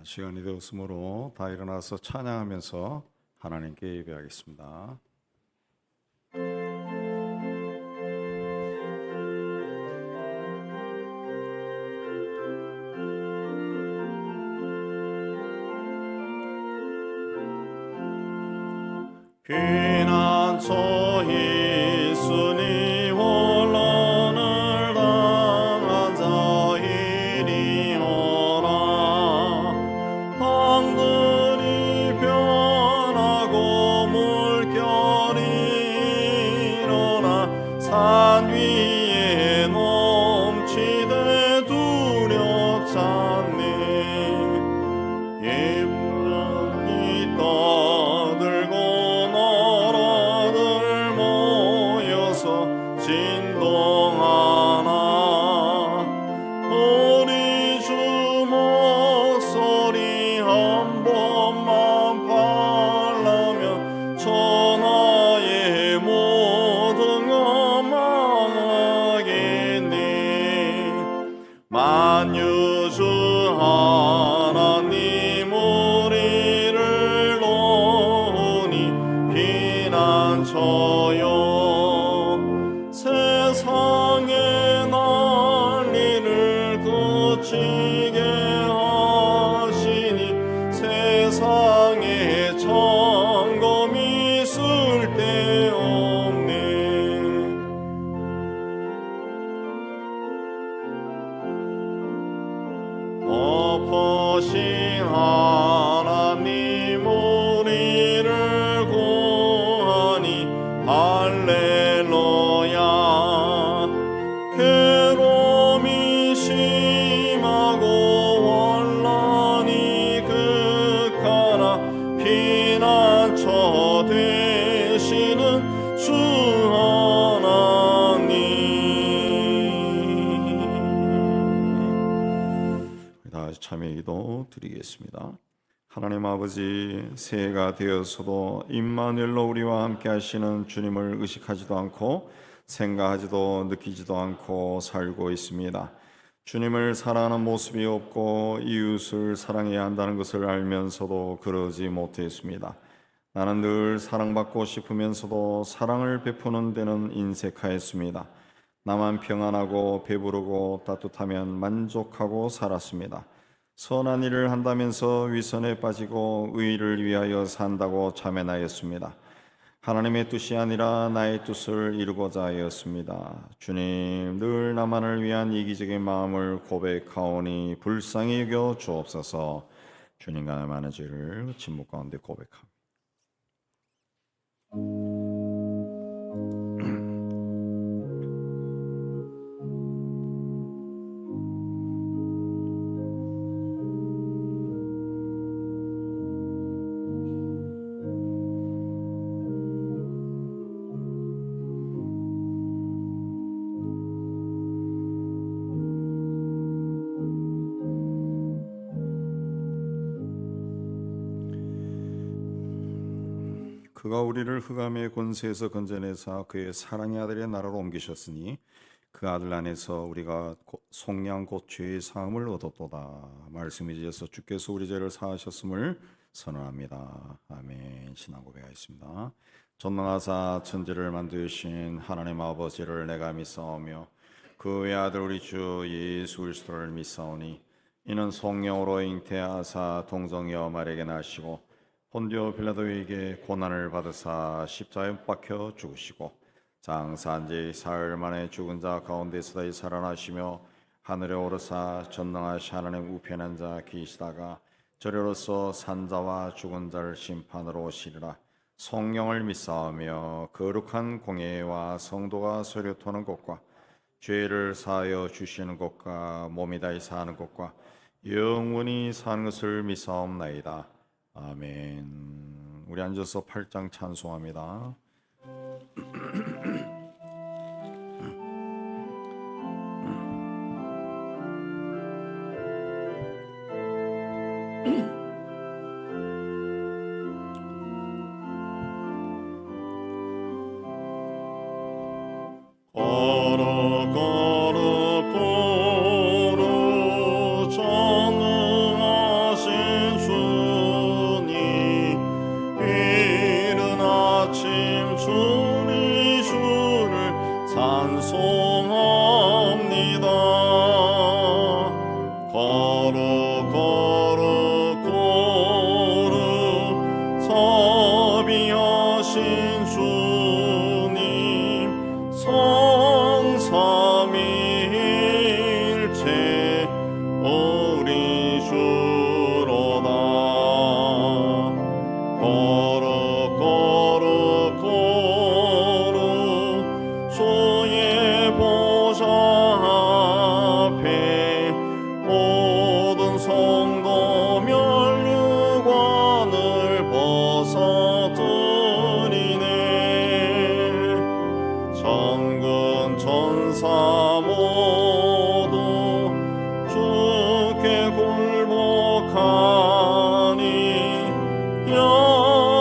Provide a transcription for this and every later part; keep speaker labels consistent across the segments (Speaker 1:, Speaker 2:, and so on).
Speaker 1: 시간이 되었으므로 다 일어나서 찬양하면서 하나님께 예배하겠습니다. 피난처 있으니 혼란을 당한 자 이리오라. 방들이 변하고 물결이 일어나 산 위에 넘치되 두렵잖니. 예쁘니 떠들고 너라들 모여서 진동하나. 우리 주 목소리 한 번만 parla면 천하의 모든 것 망하겠니. 만유주 하나님 우리를 놓으니 피난처요. 세상의 난리를 그치게 하시니 세상에 점검이 쓸데없네. 엎으신 하나님 우리를 구하니 할렐루야. 괴로움이 심하고 혼란이 극하나 피난처 되시는 주 하나님. 다시 참여기도 드리겠습니다. 하나님 아버지, 새해가 되어서도 임마누엘로 우리와 함께 하시는 주님을 의식하지도 않고 생각하지도 느끼지도 않고 살고 있습니다. 주님을 사랑하는 모습이 없고 이웃을 사랑해야 한다는 것을 알면서도 그러지 못했습니다. 나는 늘 사랑받고 싶으면서도 사랑을 베푸는 데는 인색하였습니다. 나만 평안하고 배부르고 따뜻하면 만족하고 살았습니다. 선한 일을 한다면서 위선에 빠지고 의를 위하여 산다고 자면하였습니다. 하나님의 뜻이 아니라 나의 뜻을 이루고자 하였습니다. 주님, 늘 나만을 위한 이기적인 마음을 고백하오니 불쌍히 여겨 주옵소서. 주님과 나의 많은 죄를 침묵 가운데 고백합니다. 그가 우리를 흑암의 권세에서 건져내사 그의 사랑의 아들의 나라로 옮기셨으니 그 아들 안에서 우리가 속량 곧 죄의 사함을 얻었도다. 말씀이 이어서 주께서 우리 죄를 사하셨음을 선언합니다. 아멘. 신앙 고백하겠습니다. 전능하사 천지를 만드신 하나님 아버지를 내가 믿사오며 그 외아들 우리 주 예수 그리스도를 믿사오니 이는 성령으로 잉태하사 동정녀 마리아에게 나시고 본디오 빌라도에게 고난을 받으사 십자가에 못 박혀 죽으시고 장사한 지 사흘 만에 죽은 자 가운데서 다시 살아나시며 하늘에 오르사 전능하신 하나님 우편에 앉아 계시다가 저리로서 산자와 죽은 자를 심판으로 오시리라. 성령을 믿사오며 거룩한 공예와 성도가 소려토는 것과 죄를 사하여 주시는 것과 몸이 다시 사는 것과 영원히 사는 것을 믿사옵나이다. 아멘. 우리 앉아서 8장 찬송합니다. 거룩 거룩 전능하신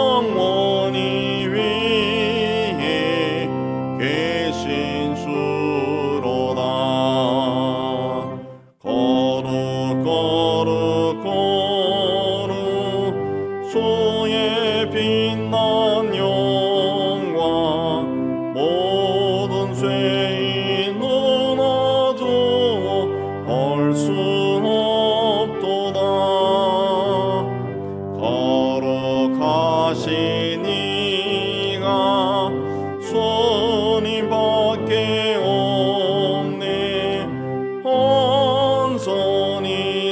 Speaker 2: 영원히 위에 계신 주로다. 거룩 거룩 거룩 주의 빛난 영광 모든 죄인 눈어두어 볼 수 없도다. 거룩하신 이가 주님밖에 없네. 온전히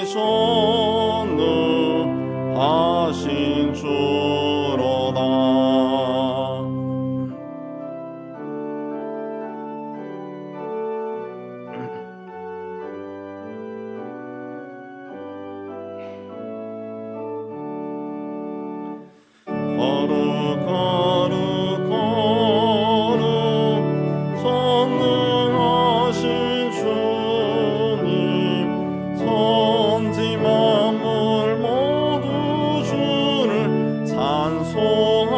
Speaker 2: 전능하신 주로다. 거룩 거룩 거룩 전능하신 주님, 천지 만물 모두 주를 찬송합니다.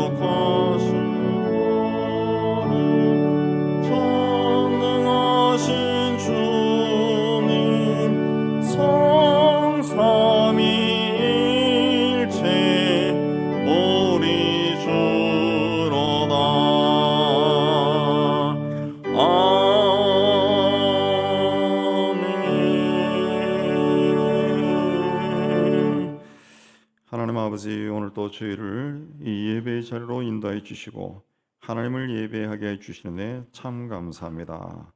Speaker 2: 거룩하신 거룩 전능하신 주님, 성삼위일체 우리 주로다. 아멘.
Speaker 1: 하나님 아버지, 오늘 또 저희를 이 예배의 자리로 인도해 주시고 하나님을 예배하게 해 주시는데 참 감사합니다.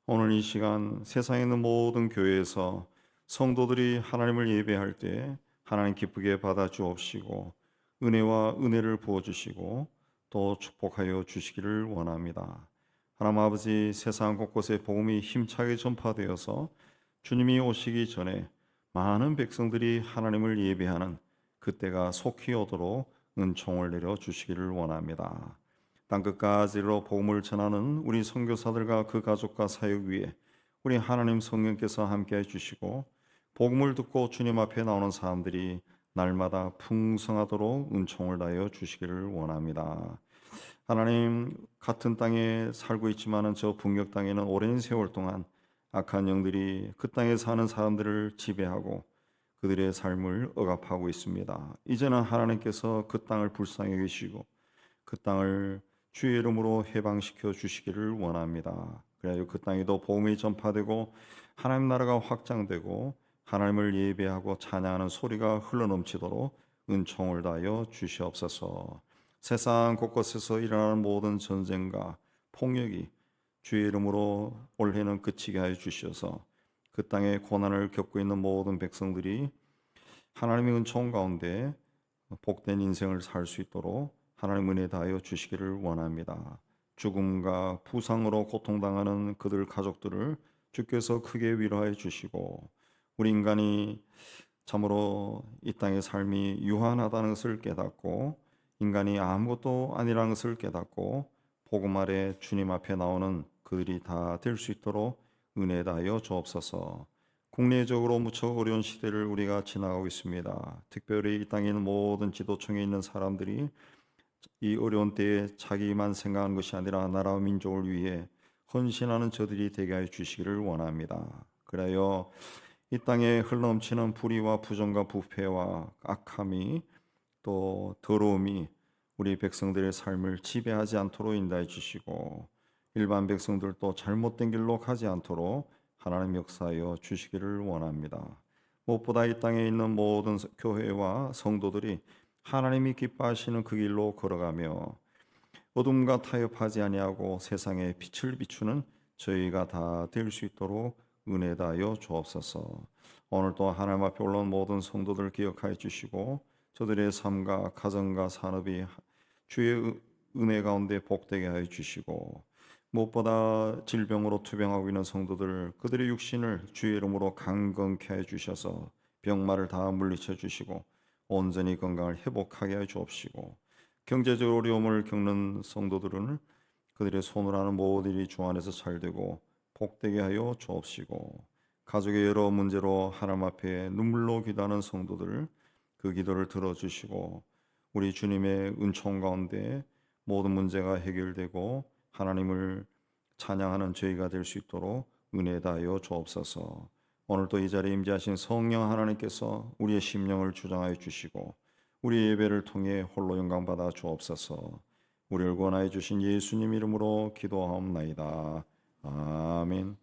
Speaker 1: 오늘 이 시간 세상에 있는 모든 교회에서 성도들이 하나님을 예배할 때 하나님 기쁘게 받아 주옵시고 은혜와 은혜를 부어 주시고 또 축복하여 주시기를 원합니다. 하나님 아버지, 세상 곳곳에 복음이 힘차게 전파되어서 주님이 오시기 전에 많은 백성들이 하나님을 예배하는 그때가 속히 오도록 은총을 내려 주시기를 원합니다. 땅끝까지로 복음을 전하는 우리 선교사들과 그 가족과 사역 위에 우리 하나님 성령께서 함께해 주시고 복음을 듣고 주님 앞에 나오는 사람들이 날마다 풍성하도록 은총을 다하여 주시기를 원합니다. 하나님, 같은 땅에 살고 있지만은 저 북녘 땅에는 오랜 세월 동안 악한 영들이 그 땅에 사는 사람들을 지배하고 그들의 삶을 억압하고 있습니다. 이제는 하나님께서 그 땅을 불쌍히 여기시고 그 땅을 주의 이름으로 해방시켜 주시기를 원합니다. 그래야 그 땅에도 복음이 전파되고 하나님 나라가 확장되고 하나님을 예배하고 찬양하는 소리가 흘러넘치도록 은총을 다하여 주시옵소서. 세상 곳곳에서 일어나는 모든 전쟁과 폭력이 주의 이름으로 올해는 그치게 하여 주셔서 그 땅에 고난을 겪고 있는 모든 백성들이 하나님의 은총 가운데 복된 인생을 살 수 있도록 하나님 은혜 다하여 주시기를 원합니다. 죽음과 부상으로 고통당하는 그들 가족들을 주께서 크게 위로해 주시고 우리 인간이 참으로 이 땅의 삶이 유한하다는 것을 깨닫고 인간이 아무것도 아니라는 것을 깨닫고 복음 아래 주님 앞에 나오는 그들이 다 될 수 있도록 은혜 다하여 주옵소서. 국내적으로 무척 어려운 시대를 우리가 지나가고 있습니다. 특별히 이 땅에 있는 모든 지도층에 있는 사람들이 이 어려운 때에 자기만 생각하는 것이 아니라 나라와 민족을 위해 헌신하는 저들이 되게 하여 주시기를 원합니다. 그래요, 이 땅에 흘러넘치는 불의와 부정과 부패와 악함이 또 더러움이 우리 백성들의 삶을 지배하지 않도록 인도해 주시고 일반 백성들도 잘못된 길로 가지 않도록 하나님 역사하여 주시기를 원합니다. 무엇보다 이 땅에 있는 모든 교회와 성도들이 하나님이 기뻐하시는 그 길로 걸어가며 어둠과 타협하지 아니하고 세상에 빛을 비추는 저희가 다 될 수 있도록 은혜 다하여 주옵소서. 오늘도 하나님 앞에 올라온 모든 성도들 기억하여 주시고 저들의 삶과 가정과 산업이 주의 은혜 가운데 복되게 하여 주시고 무엇보다 질병으로 투병하고 있는 성도들 그들의 육신을 주의 이름으로 강건케 해 주셔서 병마를 다 물리쳐 주시고 온전히 건강을 회복하게 해 주옵시고 경제적 어려움을 겪는 성도들은 그들의 손을 하는 모든 일이 주 안에서 잘 되고 복되게 하여 주옵시고, 가족의 여러 문제로 하나님 앞에 눈물로 기도하는 성도들 그 기도를 들어주시고, 우리 주님의 은총 가운데 모든 문제가 해결되고 하나님을 찬양하는 저희가 될 수 있도록 은혜 다하여 주옵소서. 오늘도 이 자리에 임재하신 성령 하나님께서 우리의 심령을 주장하여 주시고 우리 예배를 통해 홀로 영광 받아 주옵소서. 우리를 구원하여 주신 예수님 이름으로 기도하옵나이다. 아멘.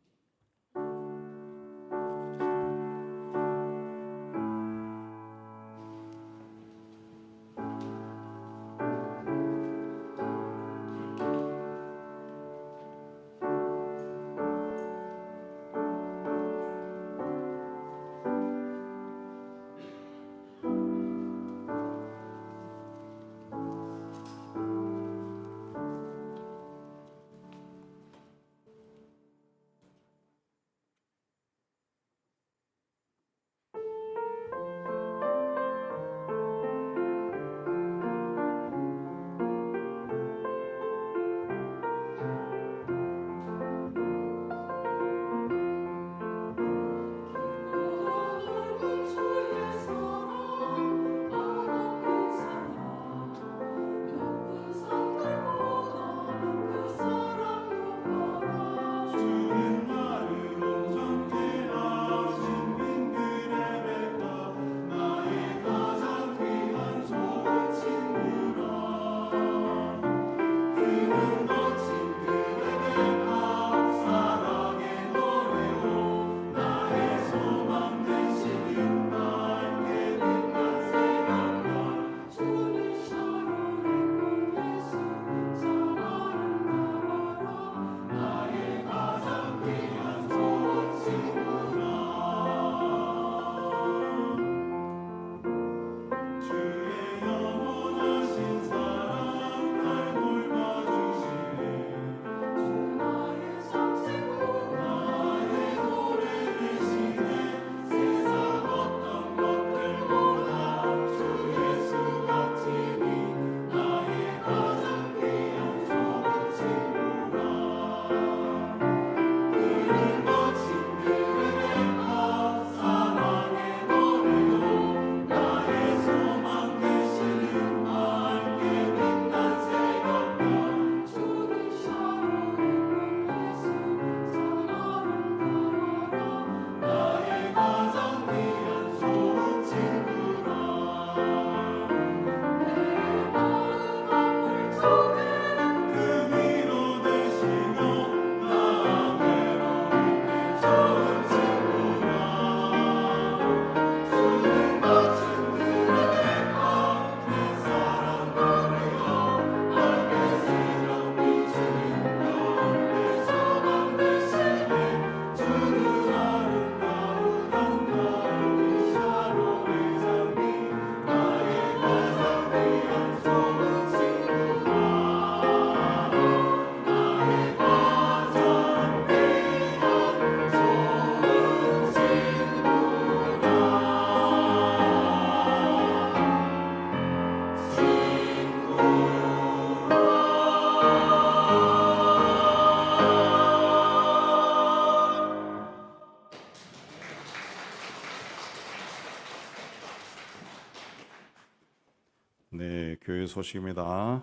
Speaker 1: 네, 교회 소식입니다.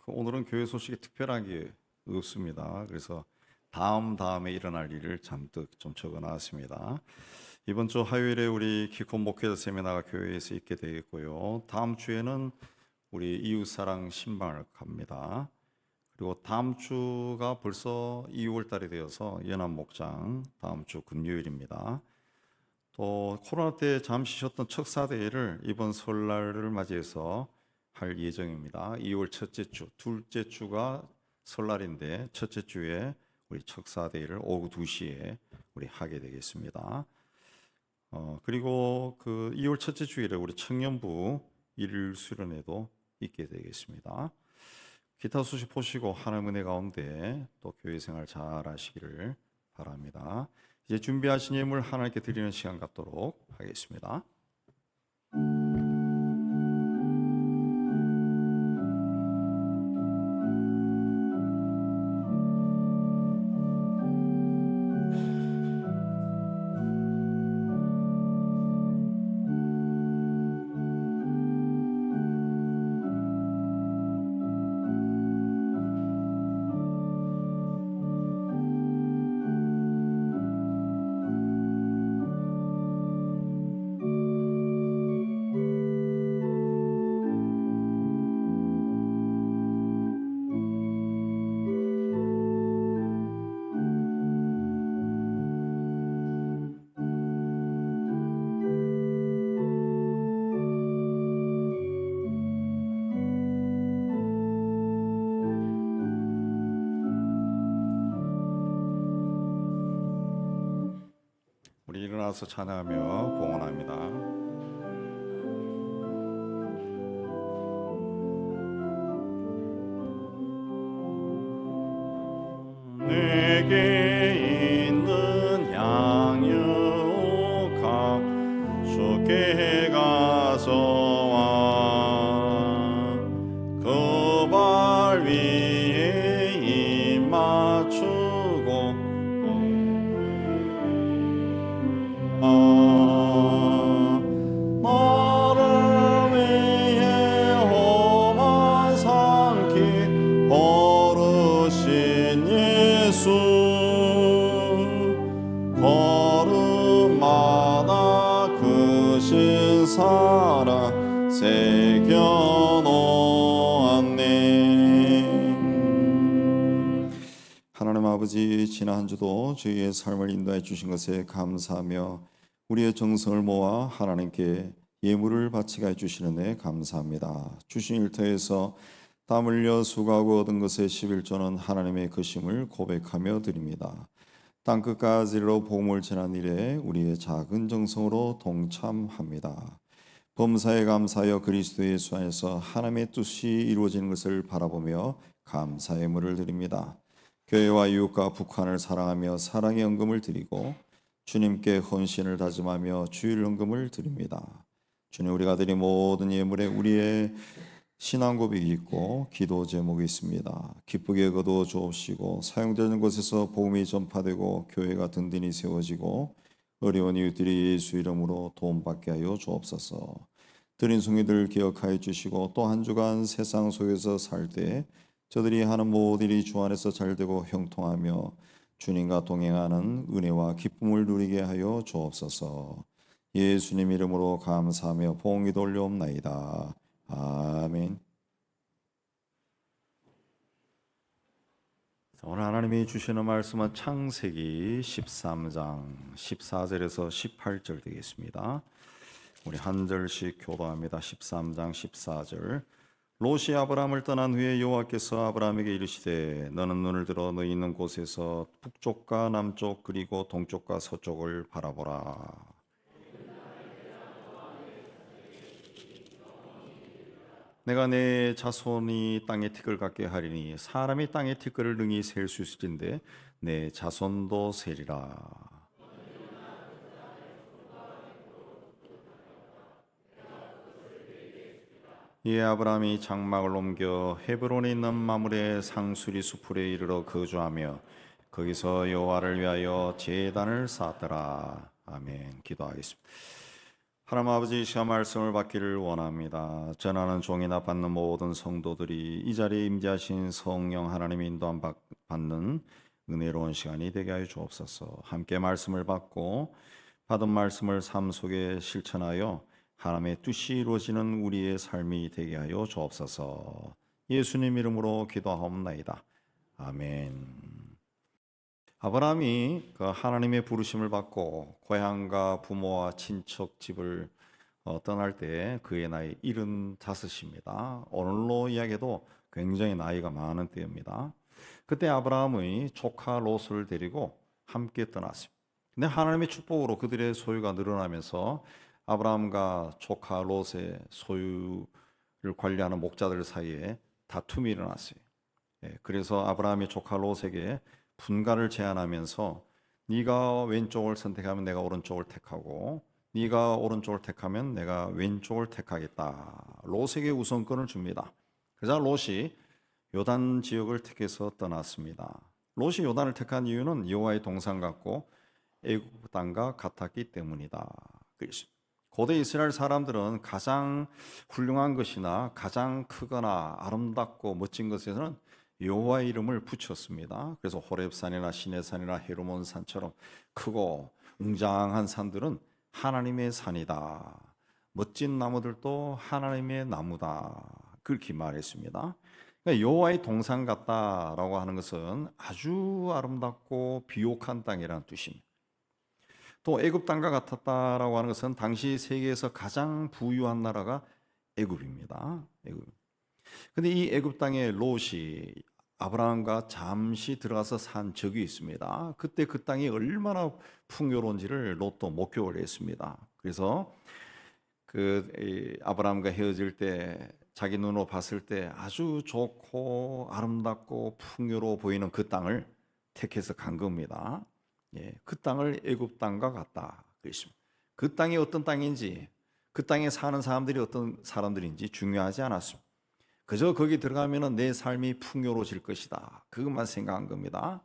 Speaker 1: 오늘은 교회 소식이 특별하게 없습니다. 그래서 다음에 일어날 일을 잔뜩 좀 적어놨습니다. 이번 주 화요일에 우리 기콘 목회자 세미나가 교회에서 있게 되겠고요. 다음 주에는 우리 이웃사랑 신방을 갑니다. 그리고 다음 주가 벌써 2월 달이 되어서 연합목장 다음 주 금요일입니다. 또 코로나 때 잠시 쉬었던 척사대회를 이번 설날을 맞이해서 할 예정입니다. 2월 첫째 주, 둘째 주가 설날인데 첫째 주에 우리 척사대회를 오후 2시에 우리 하게 되겠습니다. 그리고 그 2월 첫째 주일에 우리 청년부 일일 수련회도 있게 되겠습니다. 기타 소식 보시고 하나님 은혜 가운데 또 교회 생활 잘 하시기를 바랍니다. 이제 준비하신 예물 하나님께 드리는 시간 갖도록 하겠습니다. 일어나서 찬양하며 봉헌합니다.
Speaker 2: 내게 있는 양육하 주께 가져와 그 발 위에 입 맞추고 나를 위해 험한 산길 걸으신 예수 걸음마다 그 신사랑 새겨놓았네.
Speaker 1: 하나님 아버지, 지난 한 주도 저희의 삶을 인도해 주신 것에 감사하며 우리의 정성을 모아 하나님께 예물을 바치게 해주시는 데 감사합니다. 주신 일터에서 땀 흘려 수고하고 얻은 것의 11조는 하나님의 것임을 고백하며 드립니다. 땅끝까지로 복음을 전한 일에 우리의 작은 정성으로 동참합니다. 범사에 감사하여 그리스도 예수 안에서 하나님의 뜻이 이루어지는 것을 바라보며 감사의 예물을 드립니다. 교회와 이웃과 북한을 사랑하며 사랑의 헌금을 드리고 주님께 헌신을 다짐하며 주일 헌금을 드립니다. 주님, 우리가 드린 모든 예물에 우리의 신앙 고백이 있고 기도 제목이 있습니다. 기쁘게 거두어 주옵시고 사용되는 곳에서 복음이 전파되고 교회가 든든히 세워지고 어려운 이웃들이 예수 이름으로 도움받게 하여 주옵소서. 드린 송이들 기억하여 주시고 또 한 주간 세상 속에서 살 때 저들이 하는 모든 일이 주 안에서 잘되고 형통하며 주님과 동행하는 은혜와 기쁨을 누리게 하여 주옵소서. 예수님 이름으로 감사하며 봉기 돌려옵나이다. 아멘. 오늘 하나님이 주시는 말씀은 창세기 13장 14절에서 18절 되겠습니다. 우리 한 절씩 교도합니다. 13장 14절. 롯이 아브라함을 떠난 후에 여호와께서 아브라함에게 이르시되 너는 눈을 들어 너희 있는 곳에서 북쪽과 남쪽 그리고 동쪽과 서쪽을 바라보라. 내가 내 자손이 땅의 티끌 같게 하리니 사람이 땅의 티끌을 능히 셀 수 있을진데 내 자손도 세리라. 이에 아브라함이 장막을 옮겨 헤브론에 있는 마므레 상수리 수풀에 이르러 거주하며 거기서 여호와를 위하여 제단을 쌓았더라. 아멘. 기도하겠습니다. 하나님 아버지, 이 시간 말씀을 받기를 원합니다. 전하는 종이나 받는 모든 성도들이 이 자리에 임재하신 성령 하나님의 인도함 받는 은혜로운 시간이 되게 하여 주옵소서. 함께 말씀을 받고 받은 말씀을 삶 속에 실천하여 하나님의 뜻이 이루어지는 우리의 삶이 되게 하여 주옵소서. 예수님 이름으로 기도하옵나이다. 아멘. 아브라함이 그 하나님의 부르심을 받고 고향과 부모와 친척 집을 떠날 때 그의 나이 75입니다. 오늘로 이야기해도 굉장히 나이가 많은 때입니다. 그때 아브라함의 조카 롯을 데리고 함께 떠났습니다. 근데 하나님의 축복으로 그들의 소유가 늘어나면서 아브라함과 조카 롯의 소유를 관리하는 목자들 사이에 다툼이 일어났어요. 그래서 아브라함이 조카 롯에게 분가를 제안하면서 네가 왼쪽을 선택하면 내가 오른쪽을 택하고 네가 오른쪽을 택하면 내가 왼쪽을 택하겠다. 롯에게 우선권을 줍니다. 그래서 롯이 요단 지역을 택해서 떠났습니다. 롯이 요단을 택한 이유는 여호와의 동산 같고 애굽 땅과 같았기 때문이다. 고대 이스라엘 사람들은 가장 훌륭한 것이나 가장 크거나 아름답고 멋진 것에서는 여호와의 이름을 붙였습니다. 그래서 호렙산이나 시내산이나 헤르몬 산처럼 크고 웅장한 산들은 하나님의 산이다. 멋진 나무들도 하나님의 나무다. 그렇게 말했습니다. 그러니까 여호와의 동산 같다라고 하는 것은 아주 아름답고 비옥한 땅이라는 뜻입니다. 또 애굽 땅과 같았다라고 하는 것은 당시 세계에서 가장 부유한 나라가 애굽입니다. 애굽. 근데 이 애굽 땅에 롯이 아브라함과 잠시 들어가서 산 적이 있습니다. 그때 그 땅이 얼마나 풍요로운지를 롯도 목격을 했습니다. 그래서 아브라함과 헤어질 때 자기 눈으로 봤을 때 아주 좋고 아름답고 풍요로워 보이는 그 땅을 택해서 간 겁니다. 그 땅을 애굽 땅과 같다 그랬습니다. 그 땅이 어떤 땅인지, 그 땅에 사는 사람들이 어떤 사람들인지 중요하지 않았습니다. 그저 거기 들어가면 내 삶이 풍요로워질 것이다, 그것만 생각한 겁니다.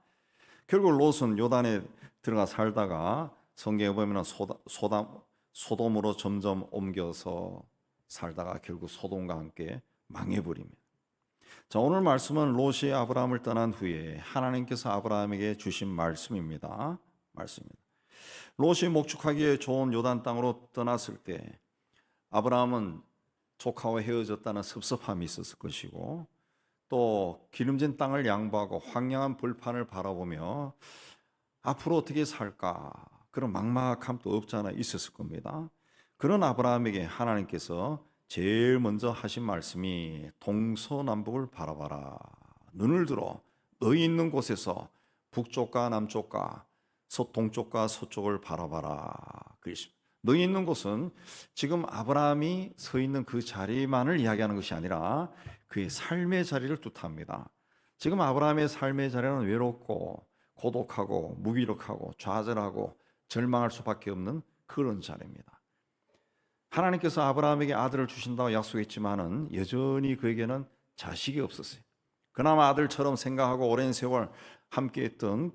Speaker 1: 결국 롯은 요단에 들어가 살다가 성경에 보면 소돔으로 점점 옮겨서 살다가 결국 소돔과 함께 망해버립니다. 자, 오늘 말씀은 롯이 아브라함을 떠난 후에 하나님께서 아브라함에게 주신 말씀입니다. 롯이 목축하기에 좋은 요단 땅으로 떠났을 때 아브라함은 조카와 헤어졌다는 섭섭함이 있었을 것이고, 또 기름진 땅을 양보하고 황량한 벌판을 바라보며 앞으로 어떻게 살까 그런 막막함도 없잖아 있었을 겁니다. 그런 아브라함에게 하나님께서 제일 먼저 하신 말씀이 동서남북을 바라봐라. 눈을 들어 너희 있는 곳에서 북쪽과 남쪽과 동쪽과 서쪽을 바라봐라. 그랬습니다. 너희 있는 곳은 지금 아브라함이 서 있는 그 자리만을 이야기하는 것이 아니라 그의 삶의 자리를 뜻합니다. 지금 아브라함의 삶의 자리는 외롭고 고독하고 무기력하고 좌절하고 절망할 수밖에 없는 그런 자리입니다. 하나님께서 아브라함에게 아들을 주신다고 약속했지만은 여전히 그에게는 자식이 없었어요. 그나마 아들처럼 생각하고 오랜 세월 함께했던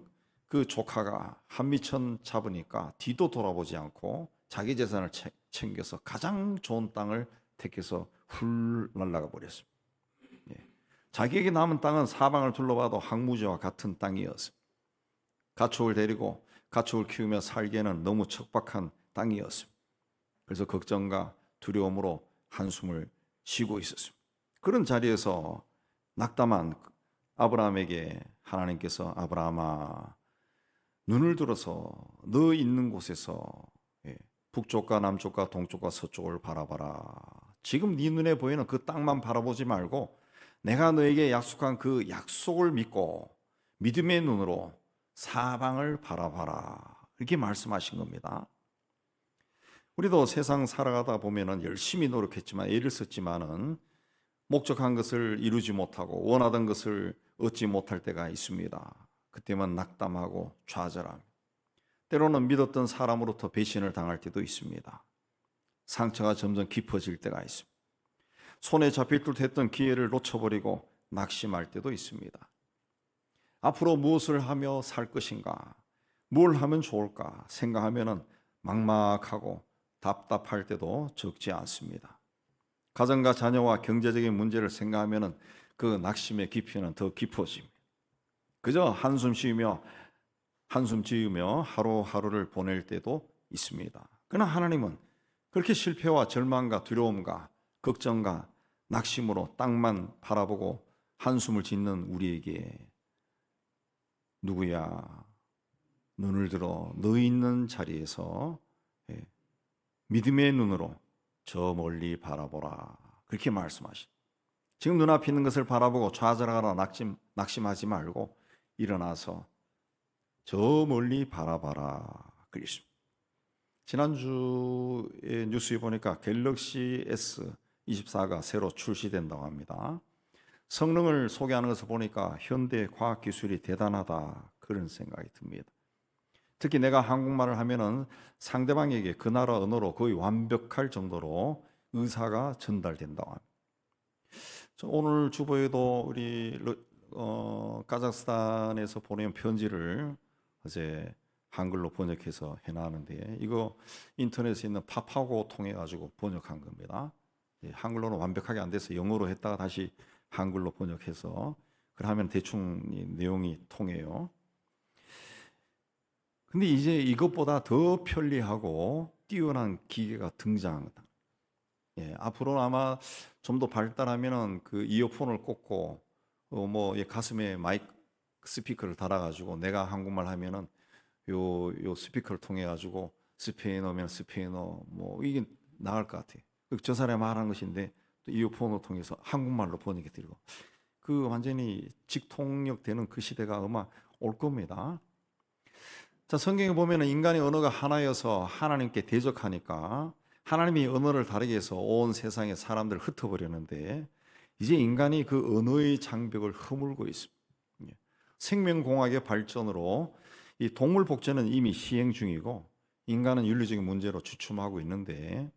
Speaker 1: 그 조카가 한미천 잡으니까 뒤도 돌아보지 않고 자기 재산을 챙겨서 가장 좋은 땅을 택해서 훌 날아가 버렸습니다. 자기에게 남은 땅은 사방을 둘러봐도 항무지와 같은 땅이었습니다. 가축을 데리고 가축을 키우며 살기에는 너무 척박한 땅이었습니다. 그래서 걱정과 두려움으로 한숨을 쉬고 있었습니다. 그런 자리에서 낙담한 아브라함에게 하나님께서 아브라함아, 눈을 들어서 너 있는 곳에서 북쪽과 남쪽과 동쪽과 서쪽을 바라봐라. 지금 네 눈에 보이는 그 땅만 바라보지 말고 내가 너에게 약속한 그 약속을 믿고 믿음의 눈으로 사방을 바라봐라. 이렇게 말씀하신 겁니다. 우리도 세상 살아가다 보면은 열심히 노력했지만 애를 썼지만은 목적한 것을 이루지 못하고 원하던 것을 얻지 못할 때가 있습니다. 그때만 낙담하고 좌절함. 때로는 믿었던 사람으로부터 배신을 당할 때도 있습니다. 상처가 점점 깊어질 때가 있습니다. 손에 잡힐 듯 했던 기회를 놓쳐버리고 낙심할 때도 있습니다. 앞으로 무엇을 하며 살 것인가, 뭘 하면 좋을까 생각하면 막막하고 답답할 때도 적지 않습니다. 가정과 자녀와 경제적인 문제를 생각하면 그 낙심의 깊이는 더 깊어집니다. 그저 한숨 지으며 하루하루를 보낼 때도 있습니다. 그러나 하나님은 그렇게 실패와 절망과 두려움과 걱정과 낙심으로 땅만 바라보고 한숨을 짓는 우리에게 누구야, 눈을 들어 너 있는 자리에서 믿음의 눈으로 저 멀리 바라보라. 그렇게 말씀하십니다. 지금 눈앞에 있는 것을 바라보고 좌절하거나 낙심하지 말고 일어나서 저 멀리 바라봐라. 그랬습니다. 지난주에 뉴스에 보니까 갤럭시 S24가 새로 출시된다고 합니다. 성능을 소개하는 것을 보니까 현대 과학기술이 대단하다, 그런 생각이 듭니다. 특히 내가 한국말을 하면은 상대방에게 그 나라 언어로 거의 완벽할 정도로 의사가 전달된다고 합니다. 오늘 주보에도 우리 카자흐스탄에서 보낸 편지를 어제 한글로 번역해서 해놨는데, 이거 인터넷에 있는 파파고 통해 가지고 번역한 겁니다. 한글로는 완벽하게 안 돼서 영어로 했다가 다시 한글로 번역해서 그러면 대충 내용이 통해요. 근데 이제 이것보다 더 편리하고 뛰어난 기계가 등장한다. 앞으로는 아마 좀 더 발달하면은 그 이어폰을 꽂고 가슴에 마이크 스피커를 달아가지고 내가 한국말 하면은 요 스피커를 통해 가지고 스페인어면 스페인어 이게 나을 것 같아요. 저 사람이 말하는 것인데 또 이어폰을 통해서 한국말로 번역해 드리고, 그 완전히 직통역되는 그 시대가 아마 올 겁니다. 자, 성경에 보면은 인간의 언어가 하나여서 하나님께 대적하니까 하나님이 언어를 다르게 해서 온 세상의 사람들을 흩어버렸는데 이제 인간이 그 언어의 장벽을 허물고 있습니다. 생명공학의 발전으로 이 동물 복제는 이미 시행 중이고 인간은 윤리적인 문제로 주춤하고 있는데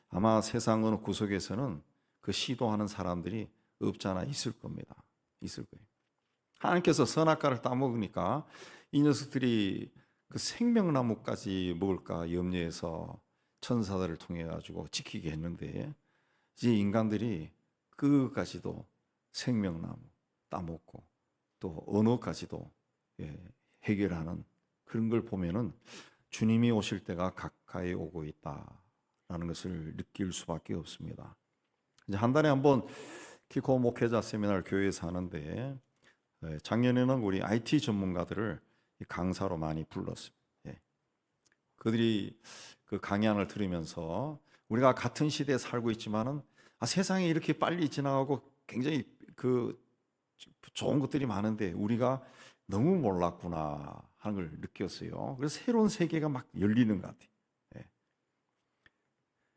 Speaker 1: 아마 세상 어느 구석에서는 그 시도하는 사람들이 없지 않아 있을 겁니다. 있을 거예요. 하나님께서 선악과를 따먹으니까 이 녀석들이 그 생명나무까지 먹을까 염려해서 천사들을 통해 가지고 지키게 했는데 이제 인간들이 그까지도 생명나무 따먹고 또 언어까지도 해결하는 그런 걸 보면은 주님이 오실 때가 가까이 오고 있다라는 것을 느낄 수밖에 없습니다. 이제 한 달에 한 번 키코 목회자 세미나를 교회에서 하는데 작년에는 우리 IT 전문가들을 강사로 많이 불렀습니다. 그들이 그 강연을 들으면서 우리가 같은 시대에 살고 있지만은 세상이 이렇게 빨리 지나가고 굉장히 그 좋은 것들이 많은데 우리가 너무 몰랐구나 하는 걸 느꼈어요. 그래서 새로운 세계가 막 열리는 것 같아요.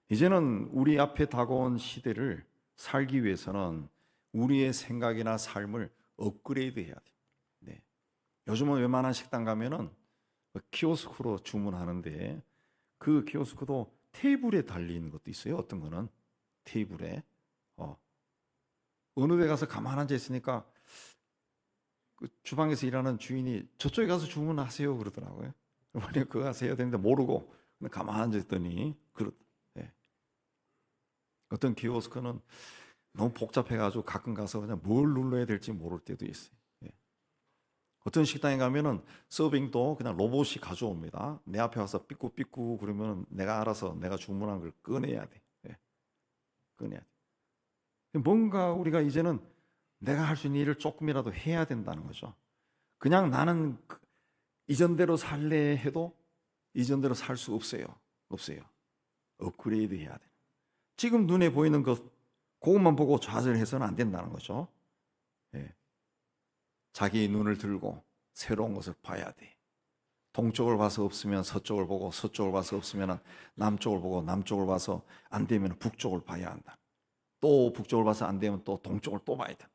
Speaker 1: 이제는 우리 앞에 다가온 시대를 살기 위해서는 우리의 생각이나 삶을 업그레이드 해야 돼요. 요즘은 웬만한 식당 가면은 키오스크로 주문하는데 그 키오스크도 테이블에 달리는 것도 있어요. 어떤 거는 테이블에 어느 데 가서 가만 앉아 있으니까 그 주방에서 일하는 주인이 저쪽에 가서 주문하세요 그러더라고요. 만약 그거 가서 해야 되는데 모르고 그냥 가만 앉아 있더니 어떤 키오스크는 너무 복잡해가지고 가끔 가서 그냥 뭘 눌러야 될지 모를 때도 있어요. 어떤 식당에 가면은 서빙도 그냥 로봇이 가져옵니다. 내 앞에 와서 삐꾸삐꾸 그러면 내가 알아서 내가 주문한 걸 꺼내야 돼. 꺼내야 돼. 뭔가 우리가 이제는 내가 할 수 있는 일을 조금이라도 해야 된다는 거죠. 그냥 나는 이전대로 살래 해도 이전대로 살 수 없어요. 없어요. 업그레이드 해야 돼. 지금 눈에 보이는 것 그것만 보고 좌절해서는 안 된다는 거죠. 자기 눈을 들고 새로운 것을 봐야 돼. 동쪽을 봐서 없으면 서쪽을 보고 서쪽을 봐서 없으면 남쪽을 보고 남쪽을 봐서 안 되면 북쪽을 봐야 한다. 또 북쪽을 봐서 안 되면 또 동쪽을 또 봐야 돼.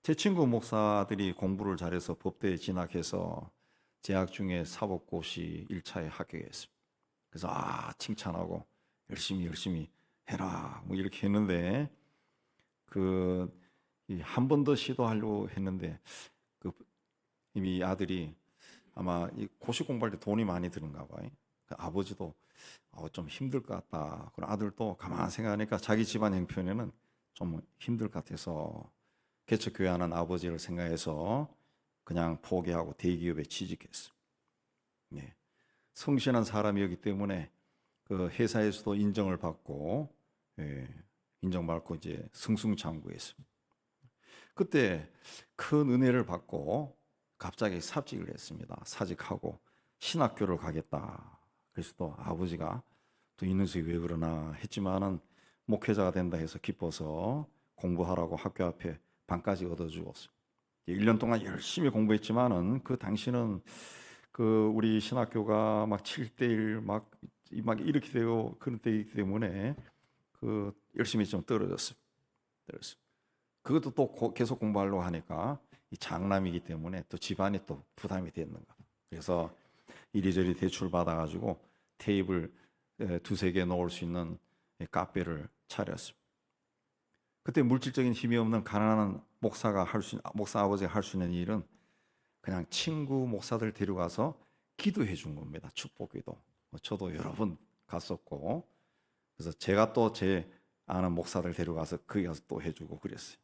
Speaker 1: 제 친구 목사들이 공부를 잘해서 법대에 진학해서 재학 중에 사법고시 1차에 합격했습니다. 그래서 칭찬하고 열심히 해라 뭐 이렇게 했는데 한 번 더 시도하려고 했는데 이미 아들이 아마 이 고시 공부할 때 돈이 많이 드는가 봐요. 그 아버지도 좀 힘들 것 같다. 그리고 아들도 가만 생각하니까 자기 집안 형편에는 좀 힘들 것 같아서 개척교회하는 아버지를 생각해서 그냥 포기하고 대기업에 취직했어요. 성실한 사람이었기 때문에 그 회사에서도 인정을 받고 인정받고 이제 승승장구했습니다. 그때 큰 은혜를 받고 갑자기 삽직을 했습니다. 사직하고 신학교를 가겠다. 그래서 또 아버지가 또 이 녀석이 왜 그러나 했지만은 목회자가 된다 해서 기뻐서 공부하라고 학교 앞에 방까지 얻어주었어요. 1년 동안 열심히 공부했지만은 그 당시는 그 우리 신학교가 막 7대1 막 이렇게 되고 그런 때이기 때문에 그 열심히 좀 떨어졌어요. 그것도 또 계속 공부하려고 하니까 이 장남이기 때문에 또 집안이 또 부담이 됐는가. 그래서 이리저리 대출 받아가지고 테이블 두세 개 놓을 수 있는 카페를 차렸습니다. 그때 물질적인 힘이 없는 가난한 목사 아버지가 할 수 있는 일은 그냥 친구 목사들 데려가서 기도해 준 겁니다. 축복기도. 저도 여러 번 갔었고, 그래서 제가 또 제 아는 목사들 데려가서 거기 가서 또 해주고 그랬어요.